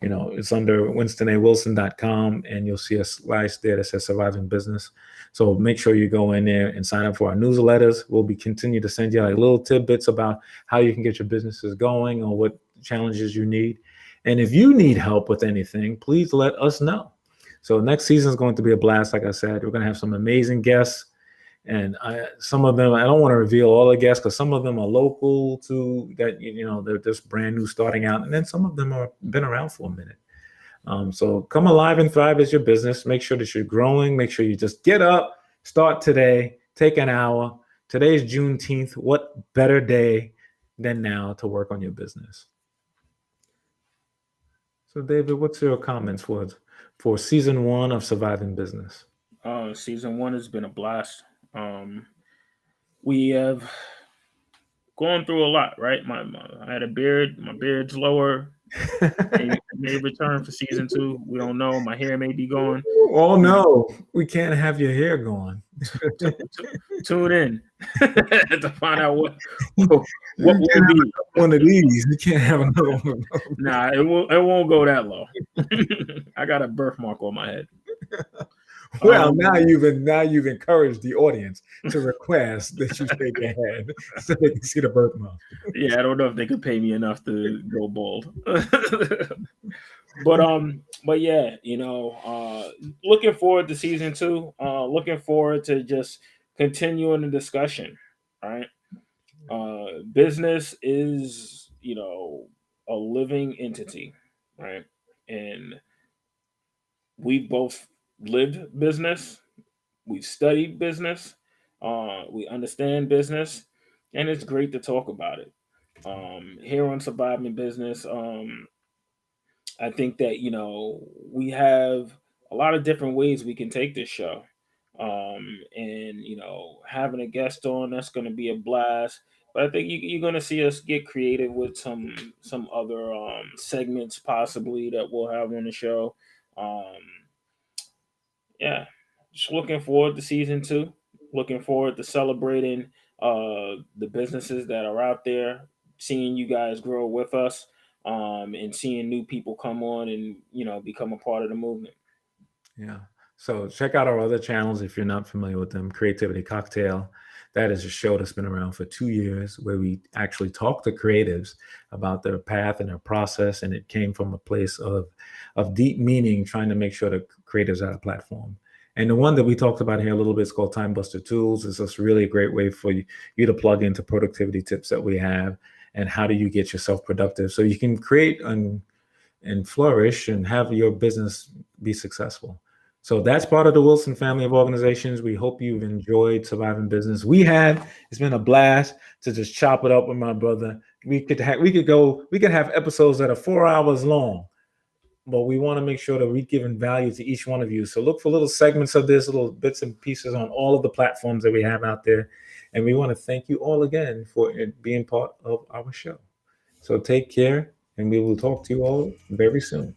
It's under winstonaWilson.com, and you'll see a slice there that says Surviving Business. So make sure you go in there and sign up for our newsletters. We'll be continue to send you like little tidbits about how you can get your businesses going or what challenges you need. And if you need help with anything, please let us know. So next season is going to be a blast. Like I said, we're going to have some amazing guests. And some of them, I don't want to reveal all the guests because some of them are local to that, they're just brand new starting out. And then some of them are been around for a minute. So come alive and thrive as your business. Make sure that you're growing. Make sure you just get up, start today, take an hour. Today's Juneteenth. What better day than now to work on your business? So David, what's your comments for season one of Surviving Business? Season one has been a blast. We have gone through a lot, right? I had a beard. My beard's lower. May return for season two. We don't know. My hair may be gone. Oh no, we can't have your hair gone. Tune in to find out what will be one of these. You can't have another one. Nah, it won't go that low. I got a birthmark on my head. Well, now you've encouraged the audience to request that you shake your head so they can see the birthmark. Yeah, I don't know if they could pay me enough to go bald. But yeah, looking forward to season two. Looking forward to just continuing the discussion. Right, business is a living entity, right, and we both lived business, we've studied business, we understand business, and it's great to talk about it. Here on Surviving Business, I think that we have a lot of different ways we can take this show, and having a guest on, that's going to be a blast. But I think you're going to see us get creative with some other segments possibly that we'll have on the show. Yeah, just looking forward to season two. Looking forward to celebrating the businesses that are out there, seeing you guys grow with us, and seeing new people come on and become a part of the movement. Yeah. So check out our other channels if you're not familiar with them. Creativity Cocktail. That is a show that's been around for 2 years where we actually talk to creatives about their path and their process. And it came from a place of deep meaning, trying to make sure that creatives have a platform. And the one that we talked about here a little bit is called Time Buster Tools. It's just really a great way for you to plug into productivity tips that we have and how do you get yourself productive so you can create and flourish and have your business be successful. So that's part of the Wilson family of organizations. We hope you've enjoyed Surviving Business. We have. It's been a blast to just chop it up with my brother. We could have episodes that are 4 hours long, but we want to make sure that we're giving value to each one of you. So look for little segments of this, little bits and pieces on all of the platforms that we have out there. And we want to thank you all again for being part of our show. So take care, and we will talk to you all very soon.